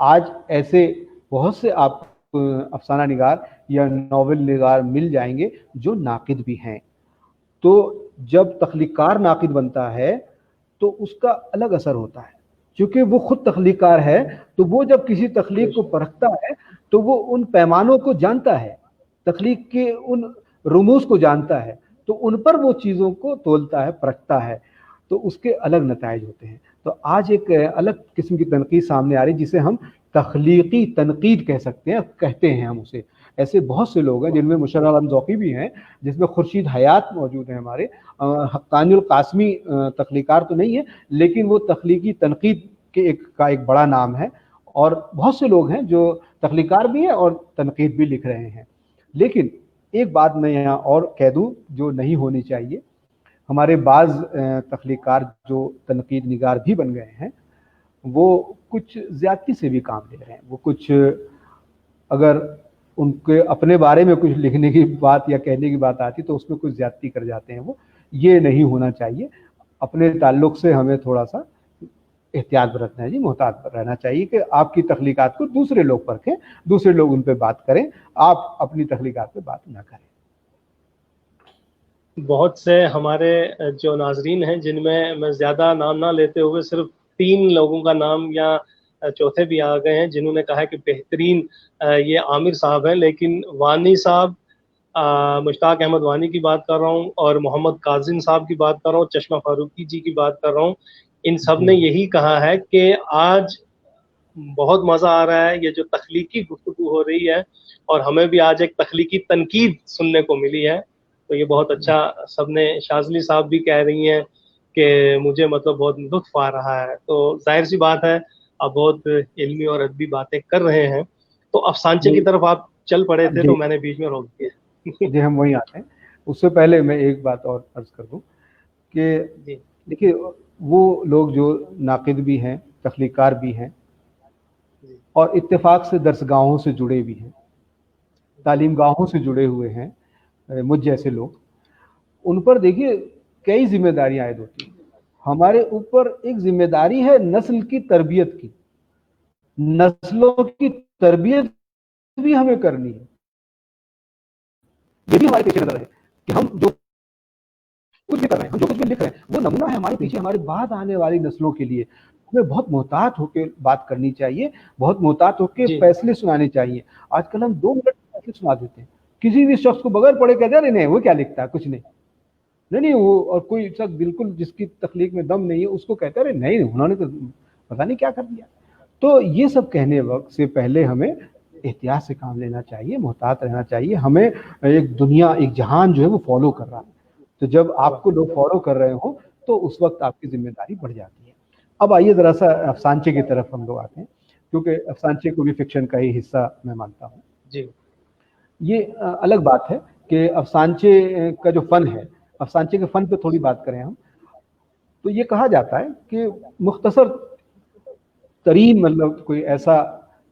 آج ایسے بہت سے آپ افسانہ نگار یا ناول نگار مل جائیں گے جو ناقد بھی ہیں. تو جب تخلیق کار ناقد بنتا ہے تو اس کا الگ اثر ہوتا ہے، کیونکہ وہ خود تخلیق کار ہے. تو وہ جب کسی تخلیق کو پرکھتا ہے تو وہ ان پیمانوں کو جانتا ہے، تخلیق کے ان رموز کو جانتا ہے، تو ان پر وہ چیزوں کو تولتا ہے، پرکھتا ہے، تو اس کے الگ نتائج ہوتے ہیں. تو آج ایک الگ قسم کی تنقید سامنے آ رہی جسے ہم تخلیقی تنقید کہہ سکتے ہیں، کہتے ہیں ہم اسے. ایسے بہت سے لوگ ہیں جن میں مشرف عالم ذوقی بھی ہیں، جس میں خورشید حیات موجود ہیں ہمارے. حقانی القاسمی تخلیقار تو نہیں ہے لیکن وہ تخلیقی تنقید کے کا ایک بڑا نام ہے. اور بہت سے لوگ ہیں جو تخلیقار بھی ہیں اور تنقید بھی لکھ رہے ہیں. لیکن ایک بات میں یہاں اور کہہ دوں جو نہیں ہونی چاہیے، ہمارے بعض تخلیقار جو تنقید نگار بھی بن گئے ہیں وہ کچھ زیادتی سے بھی کام لے رہے ہیں. وہ کچھ اگر ان کے اپنے بارے میں کچھ لکھنے کی بات یا کہنے کی بات آتی تو اس میں کچھ زیادتی کر جاتے ہیں. وہ یہ نہیں ہونا چاہیے. اپنے تعلق سے ہمیں تھوڑا سا احتیاط برتنا ہے جی، محتاط رہنا چاہیے کہ آپ کی تخلیقات کو دوسرے لوگ پرکھیں، دوسرے لوگ ان پہ بات کریں، آپ اپنی تخلیقات پہ بات نہ کریں. بہت سے ہمارے جو ناظرین ہیں جن میں زیادہ نام نہ لیتے ہوئے صرف 3 لوگوں کا نام یا چوتھے بھی آ گئے ہیں جنہوں نے کہا کہ بہترین یہ عامر صاحب ہیں، لیکن وانی صاحب، مشتاق احمد وانی کی بات کر رہا ہوں، اور محمد کاظم صاحب کی بات کر رہا ہوں، چشمہ فاروقی جی کی بات کر رہا ہوں. ان سب نے یہی کہا ہے کہ آج بہت مزہ آ رہا ہے، یہ جو تخلیقی گفتگو ہو رہی ہے اور ہمیں بھی آج ایک تخلیقی تنقید سننے کو ملی ہے، تو یہ بہت اچھا. سب نے، شاذلی صاحب بھی کہہ رہی ہیں کہ مجھے مطلب بہت لطف آ رہا ہے. تو ظاہر سی بات ہے آپ بہت علمی اور ادبی باتیں کر رہے ہیں. تو افسانچے کی طرف آپ چل پڑے تھے جی تو میں نے بیچ میں روک دیا. جی ہم وہیں آتے ہیں. اس سے پہلے میں ایک بات اور عرض کر دوں کہ جی دیکھیے وہ لوگ جو ناقد بھی ہیں، تخلیقار بھی ہیں، جی اور اتفاق سے درسگاہوں سے جڑے بھی ہیں، تعلیم گاہوں سے جڑے ہوئے ہیں، مجھ جیسے لوگ، ان پر دیکھیے کئی ذمہ داریاں عائد ہوتی ہیں. ہمارے اوپر ایک ذمہ داری ہے نسل کی تربیت کی، نسلوں کی تربیت بھی ہمیں کرنی ہے. یہ بھی ہمارے پیچھے نظر ہے کہ ہم جو کچھ بھی کر رہے ہیں، ہم جو کچھ بھی لکھ رہے ہیں، وہ نمونہ ہے ہمارے پیچھے، ہمارے بعد آنے والی نسلوں کے لیے. ہمیں بہت محتاط ہو کے بات کرنی چاہیے، بہت محتاط ہو کے جی فیصلے سنانے چاہیے. آج کل ہم 2 منٹ میں فیصلے سنا دیتے ہیں، کسی بھی شخص کو بغیر پڑھے کہتے ہیں نہیں وہ کیا لکھتا ہے، کچھ نہیں نہیں وہ. اور کوئی شخص بالکل جس کی تخلیق میں دم نہیں ہے اس کو کہتے ہیں نہیں انہوں نے تو پتہ نہیں کیا کر دیا. تو یہ سب کہنے وقت سے پہلے ہمیں احتیاط سے کام لینا چاہیے، محتاط رہنا چاہیے. ہمیں ایک دنیا، ایک جہان جو ہے وہ فالو کر رہا ہے. تو جب آپ کو لوگ فالو کر رہے ہوں تو اس وقت آپ کی ذمہ داری بڑھ جاتی ہے. اب آئیے ذرا سا افسانچے کی طرف ہم لوگ آتے ہیں، کیونکہ افسانچے کو بھی فکشن کا ہی حصہ میں مانتا ہوں. جی یہ الگ بات ہے کہ افسانچے کا جو فن ہے، افسانچے کے فن پہ تھوڑی بات کریں ہم. تو یہ کہا جاتا ہے کہ مختصر ترین مطلب کوئی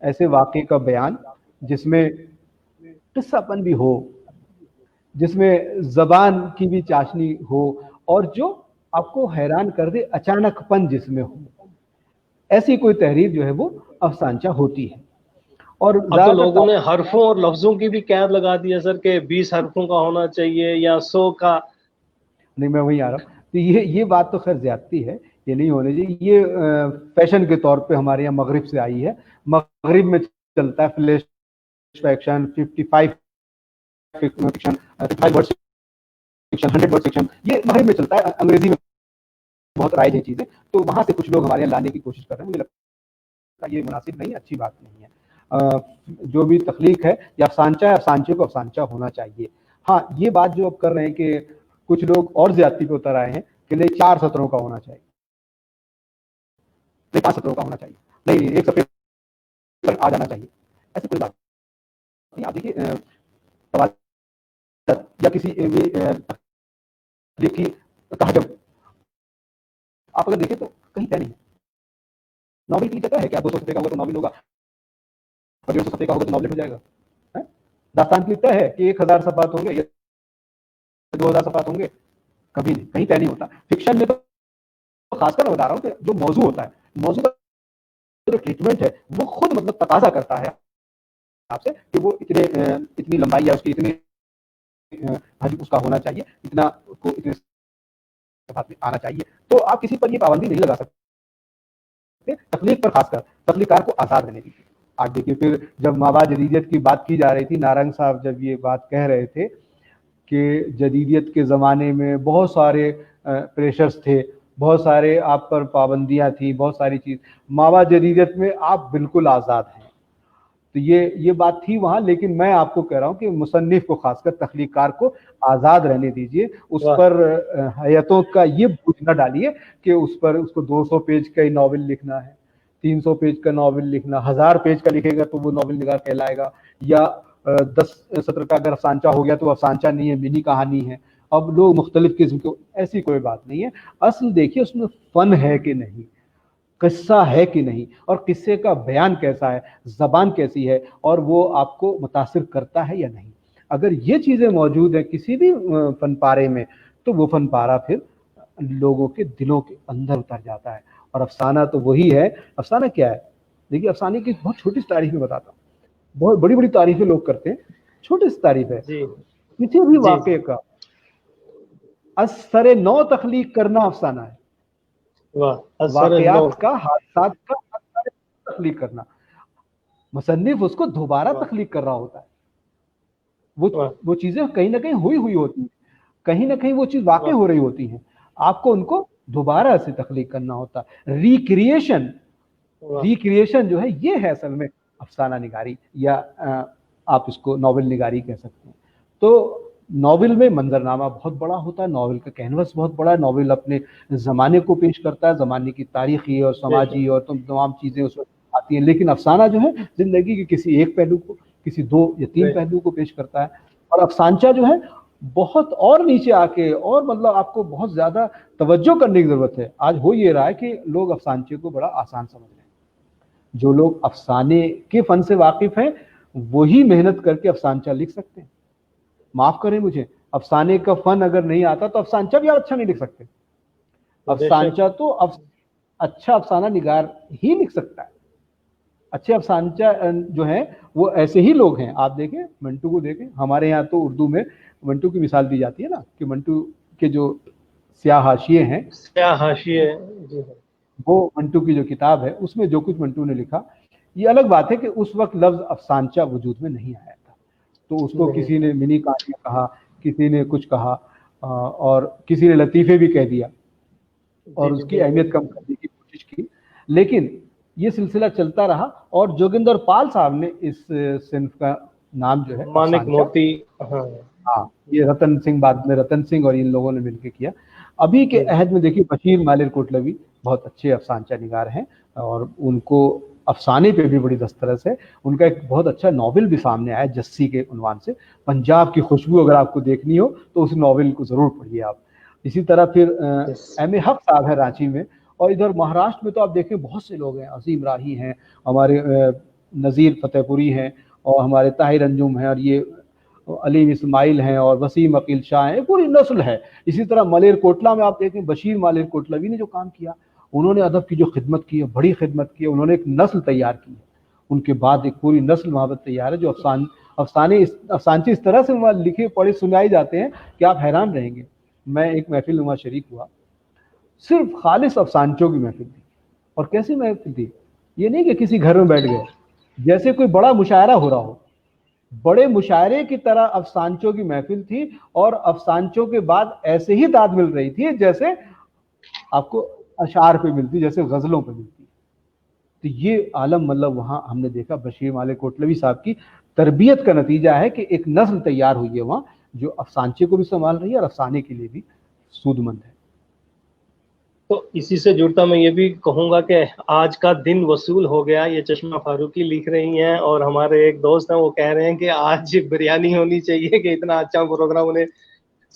ایسے واقعے کا بیان جس میں قصہ پن بھی ہو، جس میں زبان کی بھی چاشنی ہو، اور جو آپ کو حیران کر دے، اچانک پن جس میں ہو، ایسی کوئی تحریر جو ہے وہ افسانچہ ہوتی ہے. اور اب تو زیادہ لوگوں تر نے حرفوں اور لفظوں کی بھی قید لگا دی ہے سر، کہ 20 حرفوں کا ہونا چاہیے یا 100 کا. نہیں میں وہیں آ رہا ہوں. تو یہ بات تو خیر زیادتی ہے، یہ نہیں ہونے چاہیے. یہ فیشن کے طور پہ ہمارے یہاں مغرب سے آئی ہے. مغرب میں چلتا ہے flash fiction, 55 fiction, 35 word fiction, 100 word fiction. یہ مغرب میں چلتا ہے، انگریزی میں بہت رائج ہے چیزیں. تو وہاں سے کچھ لوگ ہمارے یہاں لانے کی کوشش کر رہے ہیں. مجھے لگتا ہے یہ مناسب نہیں، اچھی بات نہیں ہے. جو بھی تخلیق ہے یا افسانچہ ہے، افسانچے کو افسانچہ ہونا چاہیے. ہاں یہ بات جو اب کر رہے ہیں کہ کچھ لوگ اور زیادتی پہ اتر آئے ہیں کہ نہیں 4 سطروں کا ہونا چاہیے، نہیں 5 سطروں کا ہونا چاہیے، نہیں 1 صفحے پر آ جانا چاہیے. ایسی کوئی بات نہیں. آپ دیکھیے یا کسی تخلیقی تہجب آپ اگر دیکھیں تو کہیں پہ نہیں. ناول کی جگہ ہے کہ 200 صفحے کا ہوگا تو ناول ہوگا، اور 150 صفحے کا ہوگا تو ناول ہو جائے گا. داستان کی طے ہے کہ 1000 صفحات ہوں گے یا 2000 صفحات ہوں گے، کبھی نہیں، کہیں طے نہیں ہوتا. فکشن میں تو خاص کر میں بتا رہا ہوں کہ جو موضوع ہوتا ہے، موضوع کا جو ٹریٹمنٹ ہے وہ خود مطلب تقاضا کرتا ہے آپ سے کہ وہ اتنی لمبائی یا اس کی اتنی حجم اس کا ہونا چاہیے، اتنا اس کو اتنے صفحات میں آنا چاہیے. تو آپ کسی پر یہ پابندی نہیں لگا سکتے، تخلیق پر خاص کر تخلیق کار کو آزاد رہنے دیجیے. آج دیکھیے پھر جب مابعد جدیدیت کی بات کی جا رہی تھی، نارنگ صاحب جب یہ بات کہہ رہے تھے کہ جدیدیت کے زمانے میں بہت سارے پریشرز تھے، بہت سارے آپ پر پابندیاں تھیں، بہت ساری چیز، مابعد جدیدیت میں آپ بالکل آزاد ہیں. تو یہ بات تھی وہاں، لیکن میں آپ کو کہہ رہا ہوں کہ مصنف کو خاص کر تخلیق کار کو آزاد رہنے دیجیے. اس پر حیاتوں کا یہ بوجھ نہ ڈالیے کہ اس کو 200 پیج کا ہی ناول لکھنا ہے، 300 پیج کا ناول لکھنا، 1000 پیج کا لکھے گا تو وہ ناول نگار کہلائے گا، یا 10 سطر کا اگر افسانچہ ہو گیا تو افسانچہ نہیں ہے، منی کہانی ہے. اب لوگ مختلف قسم کے، ایسی کوئی بات نہیں ہے. اصل دیکھیے اس میں فن ہے کہ نہیں، قصہ ہے کہ نہیں، اور قصے کا بیان کیسا ہے، زبان کیسی ہے، اور وہ آپ کو متاثر کرتا ہے یا نہیں. اگر یہ چیزیں موجود ہیں کسی بھی فن پارے میں تو وہ فن پارا پھر لوگوں کے دلوں کے اندر اتر جاتا ہے. اور افسانہ تو وہی ہے. افسانہ کیا ہے؟ دیکھیے افسانے کی بہت چھوٹی سی تعریف میں بتاتا ہوں. بہت بڑی بڑی تعریفیں لوگ کرتے ہیں، چھوٹی سی تعریف ہے. کسی بھی واقعے کا از سر نو تخلیق کرنا افسانہ ہے. واقعات کا، حادثات کا تخلیق کرنا. مصنف اس کو دوبارہ تخلیق کر رہا ہوتا ہے. وہ چیزیں کہیں نہ کہیں ہوئی ہوتی ہیں، کہیں نہ کہیں وہ چیز واقع ہو رہی ہوتی ہیں، آپ کو ان کو دوبارہ سے تخلیق کرنا ہوتا ہے. ریکریشن جو ہے یہ ہے اصل میں افسانہ نگاری، یا آپ اس کو ناول نگاری کہہ سکتے ہیں. تو ناول میں منظرنامہ بہت بڑا ہوتا ہے، ناول کا کینوس بہت بڑا ہے، ناول اپنے زمانے کو پیش کرتا ہے، زمانے کی تاریخی اور سماجی اور تمام چیزیں اس وقت آتی ہیں. لیکن افسانہ جو ہے زندگی کے کسی ایک پہلو کو، کسی 2 یا 3 پہلو کو پیش کرتا ہے. اور افسانچہ جو ہے بہت اور نیچے آ کے، اور مطلب آپ کو بہت زیادہ توجہ کرنے کی ضرورت ہے. آج ہو یہ رہا ہے کہ لوگ افسانچے کو بڑا آسان سمجھ رہے ہیں. جو لوگ افسانے کے فن سے واقف ہیں وہی محنت کر کے افسانچہ لکھ سکتے ہیں. معاف کریں مجھے، افسانے کا فن اگر نہیں آتا تو افسانچہ بھی آپ اچھا نہیں لکھ سکتے. افسانچہ تو اچھا افسانہ نگار ہی لکھ سکتا ہے. اچھے افسانچہ جو ہیں وہ ایسے ہی لوگ ہیں. آپ دیکھیں منٹو کو دیکھیں، ہمارے یہاں تو اردو میں منٹو کی مثال دی جاتی ہے نا، کہ منٹو کے جو سیاہ حاشیے ہیں، وہ منٹو کی جو کتاب ہے اس میں جو کچھ منٹو نے لکھا، یہ الگ بات ہے کہ اس وقت لفظ افسانچہ وجود میں نہیں آیا تھا، تو اس کو کسی نے منی کہانیاں کہا، کسی نے کچھ کہا، اور کسی نے لطیفے بھی کہہ دیا اور اس کی اہمیت کم کرنے کی کوشش کی. لیکن یہ سلسلہ چلتا رہا، اور جوگندر پال صاحب نے اس صنف کا نام جو ہے مانک موتی، ہاں یہ رتن سنگھ، بعد میں رتن سنگھ اور ان لوگوں نے مل کے کیا. ابھی کے عہد میں دیکھیے بشیر مالر کوٹلوی بہت اچھے افسانچہ نگار ہیں، اور ان کو افسانے پہ بھی بڑی دسترس ہے. ان کا ایک بہت اچھا ناول بھی سامنے آیا جسی کے عنوان سے. پنجاب کی خوشبو اگر آپ کو دیکھنی ہو تو اس ناول کو ضرور پڑھیے آپ. اسی طرح پھر ایم اے حق صاحب ہے رانچی میں، اور ادھر مہاراشٹر میں تو آپ دیکھیں بہت سے لوگ ہیں. عظیم راہی ہیں، ہمارے نذیر فتح پوری ہیں، اور ہمارے طاہر انجم ہیں، اور یہ علیم اسماعیل ہیں، اور وسیم عقیل شاہ ہیں، پوری نسل ہے. اسی طرح ملیر کوٹلا میں آپ دیکھیں بشیر مالر کوٹلوی نے جو کام کیا، انہوں نے ادب کی جو خدمت کی ہے، بڑی خدمت کی ہے. انہوں نے ایک نسل تیار کی ہے، ان کے بعد ایک پوری نسل محبت تیار ہے. جو افسانچے اس طرح سے وہاں لکھے پڑھے سنائے جاتے ہیں کہ آپ حیران رہیں گے. میں ایک محفل میں وہاں شریک ہوا، صرف خالص افسانچوں کی محفل تھی. اور کیسی محفل تھی؟ یہ نہیں کہ کسی گھر میں بیٹھ گئے، جیسے کوئی بڑا مشاعرہ ہو رہا ہو، بڑے مشاعرے کی طرح افسانچوں کی محفل تھی. اور افسانچوں کے بعد ایسے ہی داد مل رہی تھی جیسے آپ کو اشعار پہ ملتی، جیسے غزلوں پہ ملتی. تو یہ عالم مطلب وہاں ہم نے دیکھا بشیر مالر کوٹلوی صاحب کی تربیت کا نتیجہ ہے کہ ایک نسل تیار ہوئی ہے وہاں، جو افسانچے کو بھی سنبھال رہی ہے اور افسانے کے لیے بھی سود مند ہے. تو اسی سے جڑتا میں یہ بھی کہوں گا کہ آج کا دن وصول ہو گیا. یہ چشمہ فاروقی لکھ رہی ہیں، اور ہمارے ایک دوست ہیں وہ کہہ رہے ہیں کہ آج بریانی ہونی چاہیے کہ اتنا اچھا پروگرام انہیں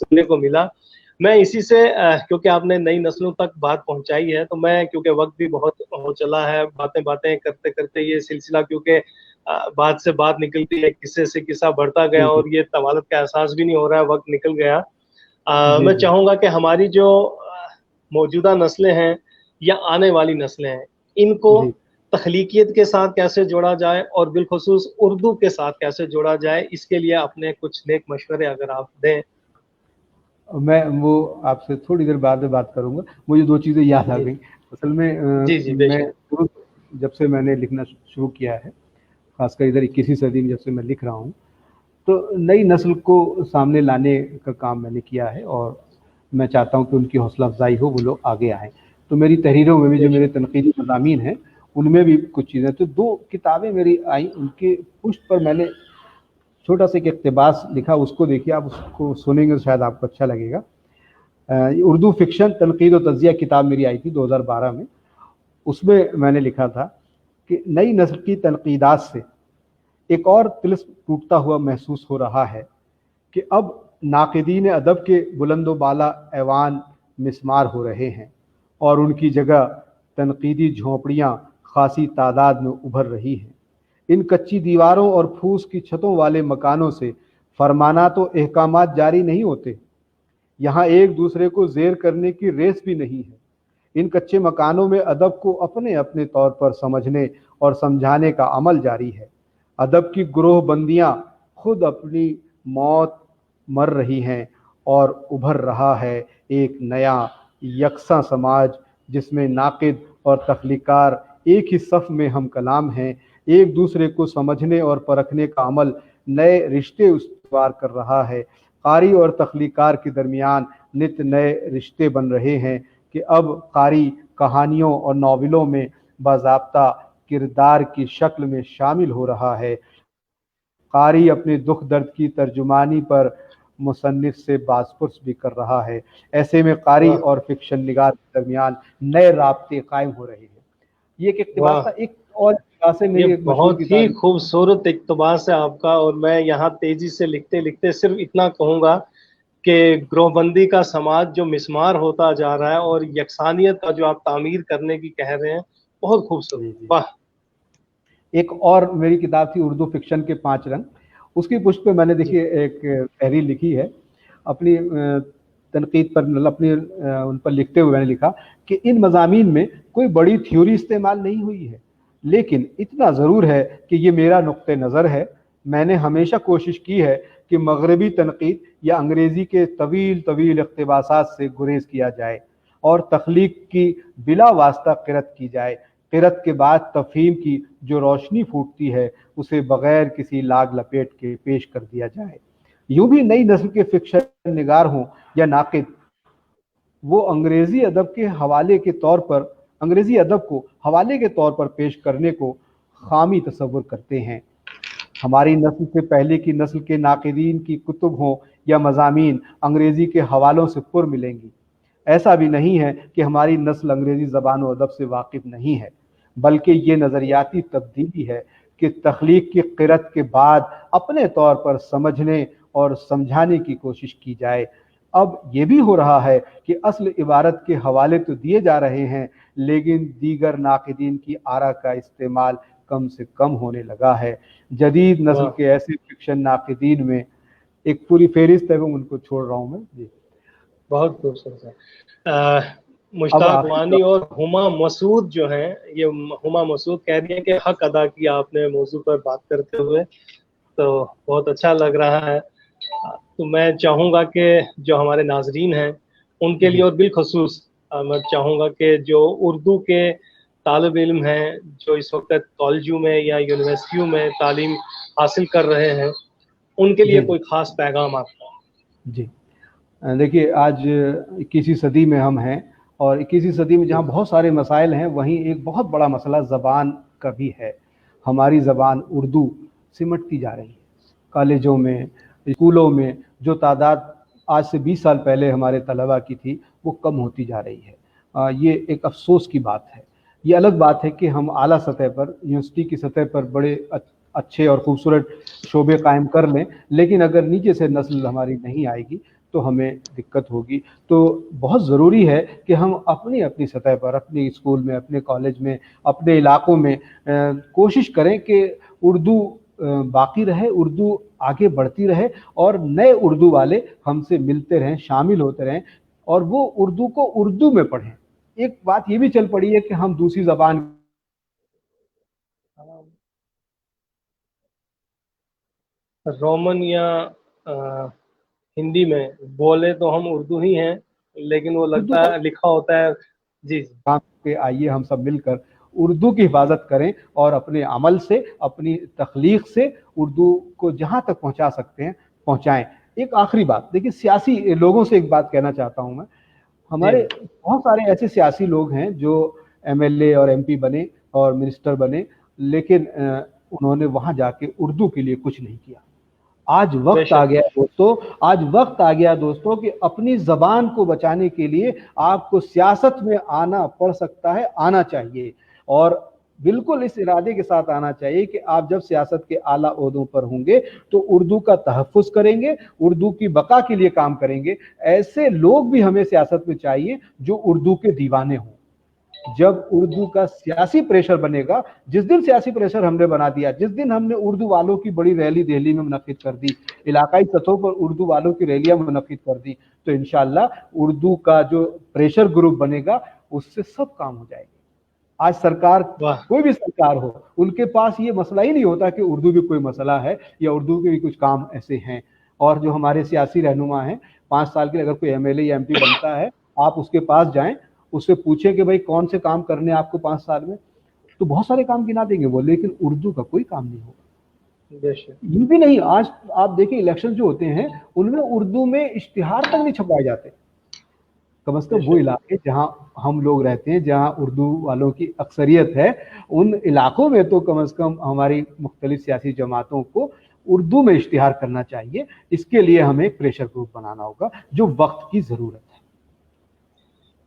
سننے کو ملا. میں اسی سے کیونکہ آپ نے نئی نسلوں تک بات پہنچائی ہے، تو میں کیونکہ وقت بھی بہت ہو چلا ہے، باتیں کرتے کرتے یہ سلسلہ کیونکہ بات سے بات نکلتی ہے، قصے سے قصہ بڑھتا گیا، اور یہ طوالت کا احساس بھی نہیں ہو رہا ہے، وقت نکل گیا. میں چاہوں گا کہ ہماری جو موجودہ نسلیں ہیں یا آنے والی نسلیں ہیں، ان کو تخلیقیت کے ساتھ کیسے جوڑا جائے اور بالخصوص اردو کے ساتھ کیسے جوڑا جائے، اس کے لیے اپنے کچھ نیک مشورے اگر آپ دیں۔ میں وہ آپ سے تھوڑی دیر بعد میں بات کروں گا، مجھے دو چیزیں یاد آ گئیں اصل میں۔ جی جی بے میں شک۔ جب سے میں نے لکھنا شروع کیا ہے، خاص کر ادھر 21ویں صدی میں جب سے میں لکھ رہا ہوں، تو نئی نسل کو سامنے لانے کا کام میں نے کیا ہے، اور میں چاہتا ہوں کہ ان کی حوصلہ افزائی ہو، وہ لوگ آگے آئیں۔ تو میری تحریروں میں بھی جو میرے تنقیدی مضامین ہیں ان میں بھی کچھ چیزیں، تو 2 کتابیں میری آئیں، ان کے پشت پر میں نے چھوٹا سا ایک اقتباس لکھا، اس کو دیکھیے، آپ اس کو سنیں گے تو شاید آپ کو اچھا لگے گا۔ اردو فکشن تنقید و تجزیہ کتاب میری آئی تھی 2012 میں، اس میں نے لکھا تھا کہ نئی نسل کی تنقیدات سے ایک اور طلسم ٹوٹتا ہوا محسوس ہو رہا ہے کہ اب ناقدین ادب کے بلند و بالا ایوان مسمار ہو رہے ہیں، اور ان کی جگہ تنقیدی جھونپڑیاں خاصی تعداد میں ابھر رہی ہیں۔ ان کچی دیواروں اور پھوس کی چھتوں والے مکانوں سے فرمانات و احکامات جاری نہیں ہوتے، یہاں ایک دوسرے کو زیر کرنے کی ریس بھی نہیں ہے۔ ان کچے مکانوں میں ادب کو اپنے اپنے طور پر سمجھنے اور سمجھانے کا عمل جاری ہے۔ ادب کی گروہ بندیاں خود اپنی موت مر رہی ہیں، اور ابھر رہا ہے ایک نیا یکساں سماج جس میں ناقد اور تخلیقار ایک ہی صف میں ہم کلام ہیں۔ ایک دوسرے کو سمجھنے اور پرکھنے کا عمل نئے رشتے استوار کر رہا ہے۔ قاری اور تخلیقار کے درمیان نت نئے رشتے بن رہے ہیں کہ اب قاری کہانیوں اور ناولوں میں باضابطہ کردار کی شکل میں شامل ہو رہا ہے۔ قاری اپنے دکھ درد کی ترجمانی پر مصنف سے باز پرس بھی کر رہا ہے۔ ایسے میں قاری اور فکشن نگار کے درمیان نئے رابطے قائم ہو رہے ہیں۔ یہ ایک اقتباس تھا۔ ایک اور اقتباس ہے میری یہ ایک مشہور بہت ہی کتاب، خوبصورت اقتباس ہے آپ کا، اور میں یہاں تیزی سے لکھتے لکھتے صرف اتنا کہوں گا کہ گروہ بندی کا سماج جو مسمار ہوتا جا رہا ہے اور یکسانیت کا جو آپ تعمیر کرنے کی کہہ رہے ہیں، بہت خوبصورت۔ جی جی، واہ۔ ایک اور میری کتاب تھی اردو فکشن کے 5 رنگ، اس کی پشت پہ میں نے جی دیکھیے ایک تحریر لکھی ہے اپنی تنقید پر، اپنی ان پر لکھتے ہوئے میں نے لکھا کہ ان مضامین میں کوئی بڑی تھیوری استعمال نہیں ہوئی ہے، لیکن اتنا ضرور ہے کہ یہ میرا نقطہ نظر ہے۔ میں نے ہمیشہ کوشش کی ہے کہ مغربی تنقید یا انگریزی کے طویل طویل اقتباسات سے گریز کیا جائے اور تخلیق کی بلا واسطہ قرأت کی جائے۔ قرأت کے بعد تفہیم کی جو روشنی پھوٹتی ہے اسے بغیر کسی لاگ لپیٹ کے پیش کر دیا جائے۔ یوں بھی نئی نسل کے فکشن نگار ہوں یا ناقد، وہ انگریزی ادب کو حوالے کے طور پر پیش کرنے کو خامی تصور کرتے ہیں۔ ہماری نسل سے پہلے کی نسل کے ناقدین کی کتب ہوں یا مضامین انگریزی کے حوالوں سے پر ملیں گی۔ ایسا بھی نہیں ہے کہ ہماری نسل انگریزی زبان و ادب سے واقف نہیں ہے، بلکہ یہ نظریاتی تبدیلی ہے کہ تخلیق کی قرأت کے بعد اپنے طور پر سمجھنے اور سمجھانے کی کوشش کی جائے۔ اب یہ بھی ہو رہا ہے کہ اصل عبارت کے حوالے تو دیے جا رہے ہیں، لیکن دیگر ناقدین کی آراء کا استعمال کم سے کم ہونے لگا ہے۔ جدید نسل کے ایسے فکشن ناقدین میں ایک پوری فہرست ہے، ان کو چھوڑ رہا ہوں میں جی۔ بہت خوبصورت ہے۔ مشتاق وانی اور ہما مسعود جو ہیں، یہ ہما مسعود کہہ رہی ہیں کہ حق ادا کیا آپ نے موضوع پر بات کرتے ہوئے، تو بہت اچھا لگ رہا ہے۔ تو میں چاہوں گا کہ جو ہمارے ناظرین ہیں ان کے لیے، اور بالخصوص میں چاہوں گا کہ جو اردو کے طالب علم ہیں جو اس وقت کالجوں میں یا یونیورسٹیوں میں تعلیم حاصل کر رہے ہیں، ان کے لیے کوئی خاص پیغام آپ کا؟ جی دیکھیے، آج 21ویں صدی میں ہم ہیں، اور 21ویں صدی میں جہاں بہت سارے مسائل ہیں، وہیں ایک بہت بڑا مسئلہ زبان کا بھی ہے۔ ہماری زبان اردو سمٹتی جا رہی ہے۔ کالجوں میں، اسکولوں میں جو تعداد آج سے 20 سال پہلے ہمارے طلباء کی تھی، وہ کم ہوتی جا رہی ہے۔ یہ ایک افسوس کی بات ہے۔ یہ الگ بات ہے کہ ہم اعلیٰ سطح پر، یونیورسٹی کی سطح پر بڑے اچھے اور خوبصورت شعبے قائم کر لیں، لیکن اگر نیچے سے نسل ہماری نہیں آئے گی تو ہمیں دقت ہوگی۔ تو بہت ضروری ہے کہ ہم اپنی سطح پر، اپنے اسکول میں، اپنے کالج میں، اپنے علاقوں میں کوشش کریں کہ اردو باقی رہے، اردو آگے بڑھتی رہے، اور نئے اردو والے ہم سے ملتے رہیں، شامل ہوتے رہیں، اور وہ اردو کو اردو میں پڑھیں۔ ایک بات یہ بھی چل پڑی ہے کہ ہم دوسری زبان رومن یا ہندی میں بولے تو ہم اردو ہی ہیں، لیکن وہ اردو لگتا ہے لکھا ہوتا ہے. جی جی کام کے آئیے ہم سب مل کر اردو کی حفاظت کریں اور اپنے عمل سے، اپنی تخلیق سے اردو کو جہاں تک پہنچا سکتے ہیں پہنچائیں. ایک آخری بات دیکھیے، سیاسی لوگوں سے ایک بات کہنا چاہتا ہوں میں. جی ہمارے بہت سارے ایسے سیاسی لوگ ہیں جو ایم ایل اے اور ایم پی بنے اور منسٹر بنے، لیکن انہوں نے وہاں جا کے اردو کے لیے کچھ نہیں کیا. آج بے وقت آ شک. گیا دوستو، آج وقت آ گیا دوستو کہ اپنی زبان کو بچانے کے لیے آپ کو سیاست میں آنا پڑ سکتا ہے، آنا چاہیے. اور بالکل اس ارادے کے ساتھ آنا چاہیے کہ آپ جب سیاست کے اعلیٰ عہدوں پر ہوں گے تو اردو کا تحفظ کریں گے، اردو کی بقا کے لیے کام کریں گے. ایسے لوگ بھی ہمیں سیاست میں چاہیے جو اردو کے دیوانے ہوں. جب اردو کا سیاسی پریشر بنے گا، جس دن سیاسی پریشر ہم نے بنا دیا، جس دن ہم نے اردو والوں کی بڑی ریلی دہلی میں منعقد کر دی، علاقائی سطحوں پر اردو والوں کی ریلیاں منعقد کر دی، تو انشاءاللہ اردو کا جو پریشر گروپ بنے گا اس سے سب کام ہو جائے گا. آج سرکار، واہ. کوئی بھی سرکار ہو، ان کے پاس یہ مسئلہ ہی نہیں ہوتا کہ اردو بھی کوئی مسئلہ ہے یا اردو کے بھی کچھ کام ایسے ہیں. اور جو ہمارے سیاسی رہنما ہیں، 5 سال کے اگر کوئی ایم ایل اے یا ایم پی بنتا ہے، آپ اس کے پاس جائیں، اس سے پوچھیں کہ بھائی کون سے کام کرنے ہیں آپ کو 5 سال میں، تو بہت سارے کام گنا دیں گے وہ، لیکن اردو کا کوئی کام نہیں ہوگا. بے شک. یہ بھی نہیں، آج آپ دیکھیں الیکشن جو ہوتے ہیں ان میں اردو میں اشتہار تک نہیں چھپائے جاتے. کم از بے کم وہ شک. علاقے جہاں ہم لوگ رہتے ہیں، جہاں اردو والوں کی اکثریت ہے، ان علاقوں میں تو کم از کم ہماری مختلف سیاسی جماعتوں کو اردو میں اشتہار کرنا چاہیے. اس کے لیے ہمیں ایک پریشر گروپ بنانا ہوگا جو وقت کی ضرورت ہے.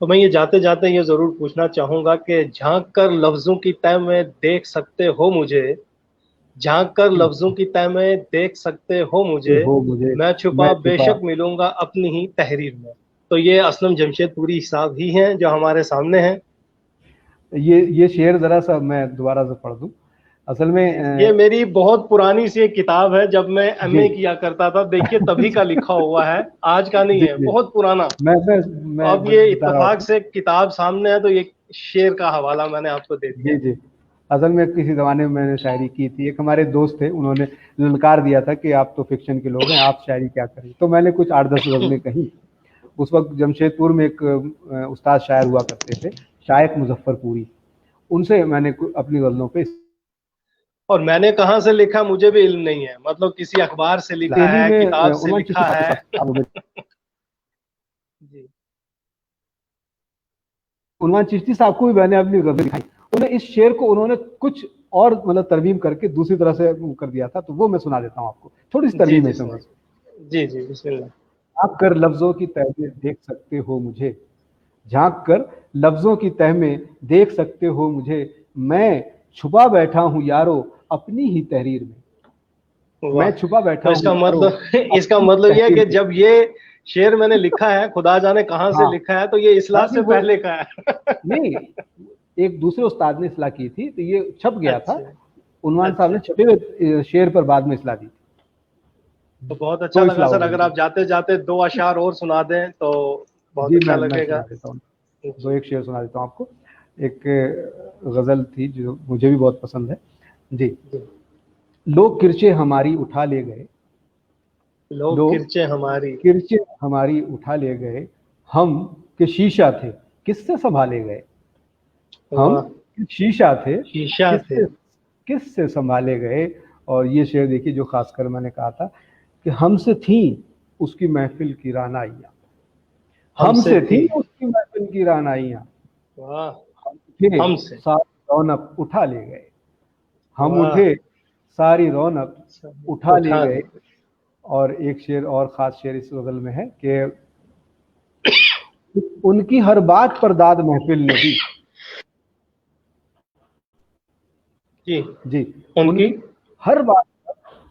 تو میں یہ جاتے جاتے یہ ضرور پوچھنا چاہوں گا کہ جھانک کر لفظوں کی تہ میں دیکھ سکتے ہو مجھے، جھانک کر لفظوں کی تہ میں دیکھ سکتے ہو مجھے، ہو مجھے میں چھپا میں بے چھپا. شک ملوں گا اپنی ہی تحریر میں. تو یہ اسلم جمشید پوری صاحب ہی ہیں جو ہمارے سامنے ہیں. یہ شعر ذرا سا میں دوبارہ سے پڑھ دوں. اصل میں جی جی، یہ میری بہت پرانی سی ایک کتاب ہے، جب میں ایم جی اے کیا کرتا تھا، دیکھیے تبھی کا لکھا ہوا ہے، آج کا نہیں جی ہے، جی بہت پرانا. میں میں تو میں اب یہ بتا رہا اتفاق ہوں. سے کتاب سامنے ہے تو یہ شعر کا حوالہ میں نے آپ کو دے دیا. جی جی، اصل میں کسی زمانے میں نے شاعری کی تھی. ایک ہمارے دوست تھے، انہوں نے للکار دیا تھا کہ آپ تو فکشن کے لوگ ہیں، آپ شاعری کیا کریں. تو میں نے کچھ 8-10 غزلیں کہیں. اس وقت جمشید پور میں ایک استاد شاعر ہوا کرتے تھے، شائق مظفر پوری. ان سے میں نے اپنی غزلوں پہ اور میں نے کہاں سے لکھا مجھے بھی علم نہیں ہے، مطلب کسی اخبار سے لکھا دہلی ہے، میں کتاب سے عنوان چشتی لکھا ہے. صاحب، جی عنوان چشتی صاحب کو بھی میں نے اپنی غزل دکھائی. انہیں اس شعر کو انہوں نے کچھ اور مطلب ترمیم کر کے دوسری طرح سے کر دیا تھا، تو وہ میں سنا دیتا ہوں آپ کو. تھوڑی سی جی ترمیم ہے جی اس میں. سنائیں. جی جی بسم اللہ. جھانک کر لفظوں کی تہ میں دیکھ سکتے ہو مجھے، جھانک کر لفظوں کی تہ میں دیکھ سکتے ہو مجھے، میں چھپا بیٹھا ہوں یارو اپنی ہی تحریر میں. میں واہ. چھپا تو بیٹھا اس ہوں کا یارو مطلب اس کا اپنی مطلب یہ ہے تحریر کہ میں. جب یہ شعر میں نے لکھا ہے، خدا جانے کہاں سے ہاں لکھا ہے، تو یہ اصلاح نہیں سے وہ پہلے کا ہے. نہیں، ایک دوسرے استاد نے اصلاح کی تھی تو یہ چھپ گیا تھا. اچھا عنوان صاحب اچھا. نے چھپے ہوئے شعر پر بعد میں اصلاح دی تھی. تو بہت تو اچھا لگا اصلاح ہو سر، گئی اگر تھی. آپ جاتے جاتے 2 اشعار اور سنا دیں تو بہت جی اچھا میں لگے گا. سنا دیتا ہوں. جی ایک شعر سنا دیتا ہوں آپ کو. ایک غزل تھی جو مجھے بھی بہت پسند ہے. جی. جی. لوگ کرچے ہماری اٹھا لے گئے، لوگ لوگ کرچے ہماری. کرچے ہماری اٹھا لے گئے، ہم کہ شیشہ تھے کس سے سنبھالے گئے. ہم واہ. شیشہ تھے شیشہ کس تھے. سے کس سے سنبھالے گئے. اور یہ شعر دیکھیے جو خاص کر میں نے کہا تھا کہ ہم سے تھیں اس کی محفل کی رعنائیاں، ہم سے تھیں اس کی محفل کی رعنائیاں، واہ. ہم اٹھے ہم سے. ساری رونق اٹھا لے گئے. ہم واہ. اٹھے ساری رونق اٹھا لے اٹھا گئے. لے. اور ایک شعر اور خاص شعر اس غزل میں ہے کہ ان کی ہر بات پر داد محفل نے دی. جی. جی. ان کی.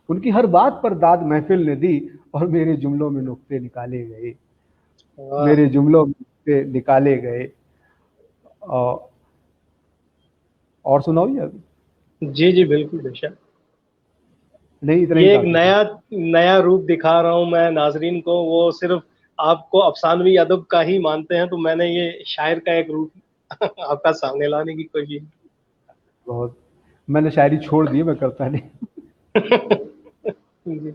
ان کی ہر بات پر داد محفل نے دی، اور میرے جملوں میں نقطے نکالے گئے. واہ. میرے جملوں میں نقطے نکالے گئے. اور سناؤ یہ ابھی. جی جی بالکل بے شک. نہیں اتنا ہی یہ ایک کافی تھا. نیا روپ دکھا رہا ہوں میں ناظرین کو، وہ صرف آپ کو افسانوی ادب کا ہی مانتے ہیں، تو میں نے یہ شاعر کا ایک روپ آپ کا سامنے لانے کی کوشش. بہت. میں نے شاعری چھوڑ دی، میں کرتا نہیں. جی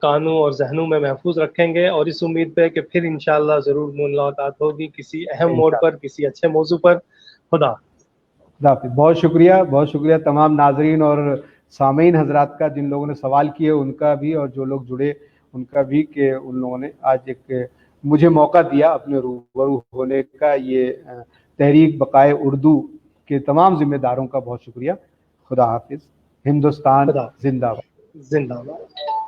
کانوں اور ذہنوں میں محفوظ رکھیں گے، اور اس امید پہ کہ پھر انشاءاللہ ضرور ملاقات ہوگی کسی اہم موڑ پر، کسی اچھے موضوع پر۔ خدا حافظ۔ بہت شکریہ تمام ناظرین اور سامعین حضرات کا، جن لوگوں نے سوال کیے ان کا بھی، اور جو لوگ جڑے ان کا بھی، کہ ان لوگوں نے آج ایک مجھے موقع دیا اپنے روبرو ہونے کا۔ یہ تحریک بقائے اردو کے تمام ذمہ داروں کا بہت شکریہ۔ خدا حافظ۔ ہندوستان خدا زندہ باد۔ زندہ باد۔